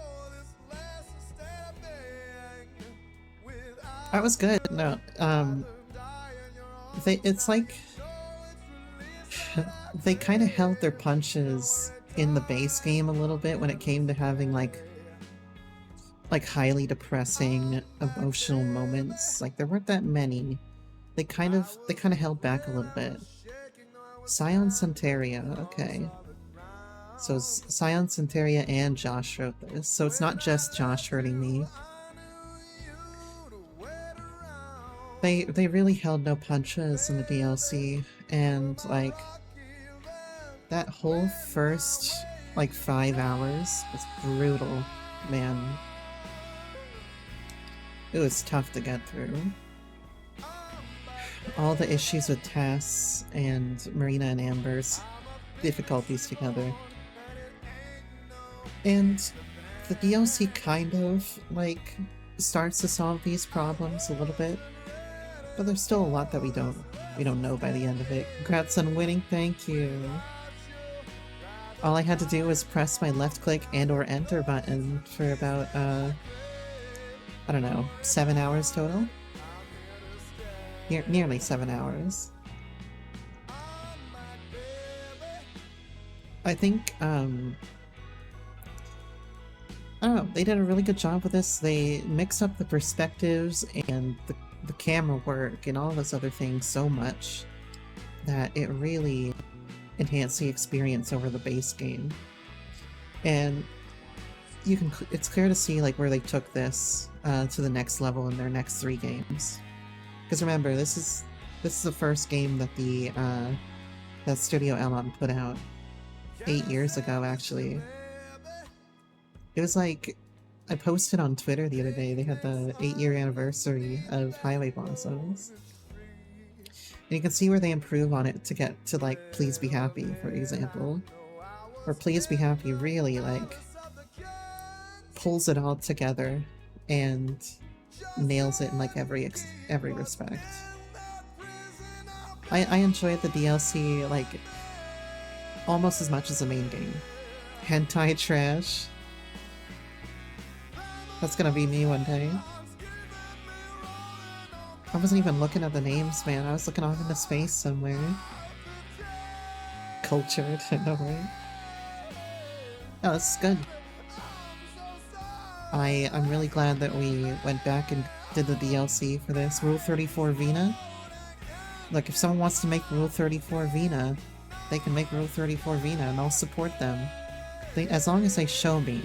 That was good. No, it's like they kind of held their punches in the base game a little bit when it came to having like highly depressing emotional moments. Like there weren't that many. They kind of held back a little bit. Scion Santeria, okay. So Scion Santeria and Josh wrote this, so it's not just Josh hurting me. They really held no punches in the DLC, and like that whole first like 5 hours was brutal, man. It was tough to get through. All the issues with Tess and Marina and Amber's difficulties together. And the DLC kind of like starts to solve these problems a little bit. But there's still a lot that we don't know by the end of it. Congrats on winning, thank you. All I had to do was press my left click and or enter button for about I don't know, 7 hours total? Nearly 7 hours. I think, I don't know, they did a really good job with this. They mixed up the perspectives and the camera work and all those other things so much that it really enhanced the experience over the base game. And it's clear to see like where they took this to the next level in their next 3 games. Because remember, this is the first game that that Studio Elon put out 8 years ago, actually. It was like, I posted on Twitter the other day, they had the 8-year anniversary of Highway Blossoms. And you can see where they improve on it to get to like Please Be Happy, for example. Or Please Be Happy really like pulls it all together and nails it in like every respect. I enjoyed the DLC like almost as much as the main game. Hentai trash. That's gonna be me one day. I wasn't even looking at the names, man. I was looking off into space somewhere. Cultured, I know, right? Oh, this is good. I'm really glad that we went back and did the DLC for this. Rule 34 Vina. Look, if someone wants to make Rule 34 Vina, they can make Rule 34 Vina, and I'll support them. As long as they show me.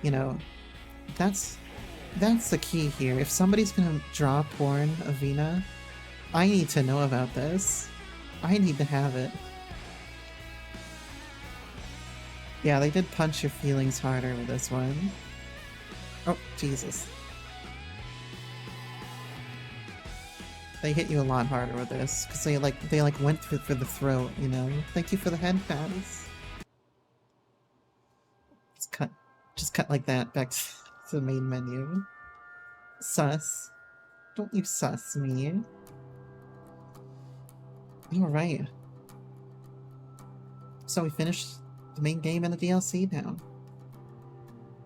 You know, that's the key here. If somebody's gonna draw porn of Vina, I need to know about this. I need to have it. Yeah, they did punch your feelings harder with this one. Oh, Jesus. They hit you a lot harder with this, because they went through for the throat, you know? Thank you for the head pats. Just cut like that back to the main menu. Sus. Don't you sus me. Alright. So we finished the main game and the DLC now.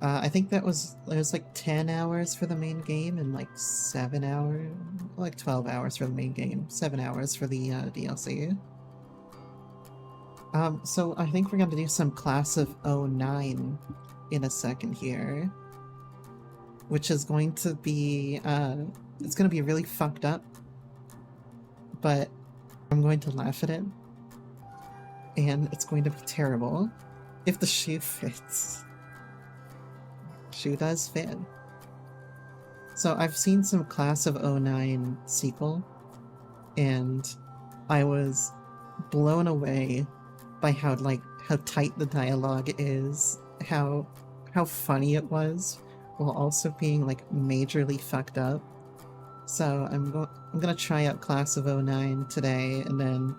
I think it was like 10 hours for the main game and like 7 hours, like 12 hours for the main game, 7 hours for the DLC. So I think we're going to do some Class of 09 in a second here, which is going to be, it's going to be really fucked up, but I'm going to laugh at it, and it's going to be terrible if the shoe fits. Shoe does fit. So I've seen some Class of 09 sequel, and I was blown away by how tight the dialogue is, how funny it was, while also being like majorly fucked up. So I'm gonna try out Class of 09 today, and then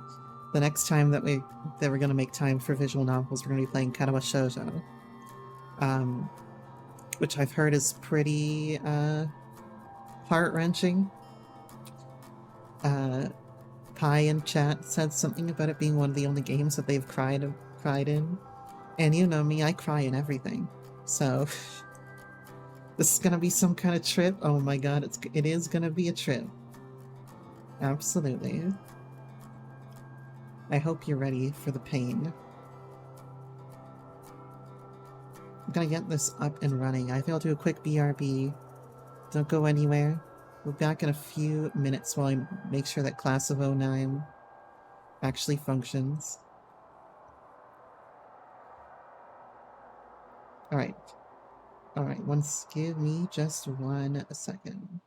the next time that we're gonna make time for visual novels, we're gonna be playing Karawa Shoujo. Which I've heard is pretty heart-wrenching. Pi in chat said something about it being one of the only games that they've cried in. And you know me, I cry in everything. So this is gonna be some kind of trip. Oh my god, it is gonna be a trip. Absolutely. I hope you're ready for the pain. I'm gonna get this up and running. I think I'll do a quick BRB. Don't go anywhere. We're back in a few minutes while I make sure that Class of 09 actually functions. Alright. Alright, give me just 1 second.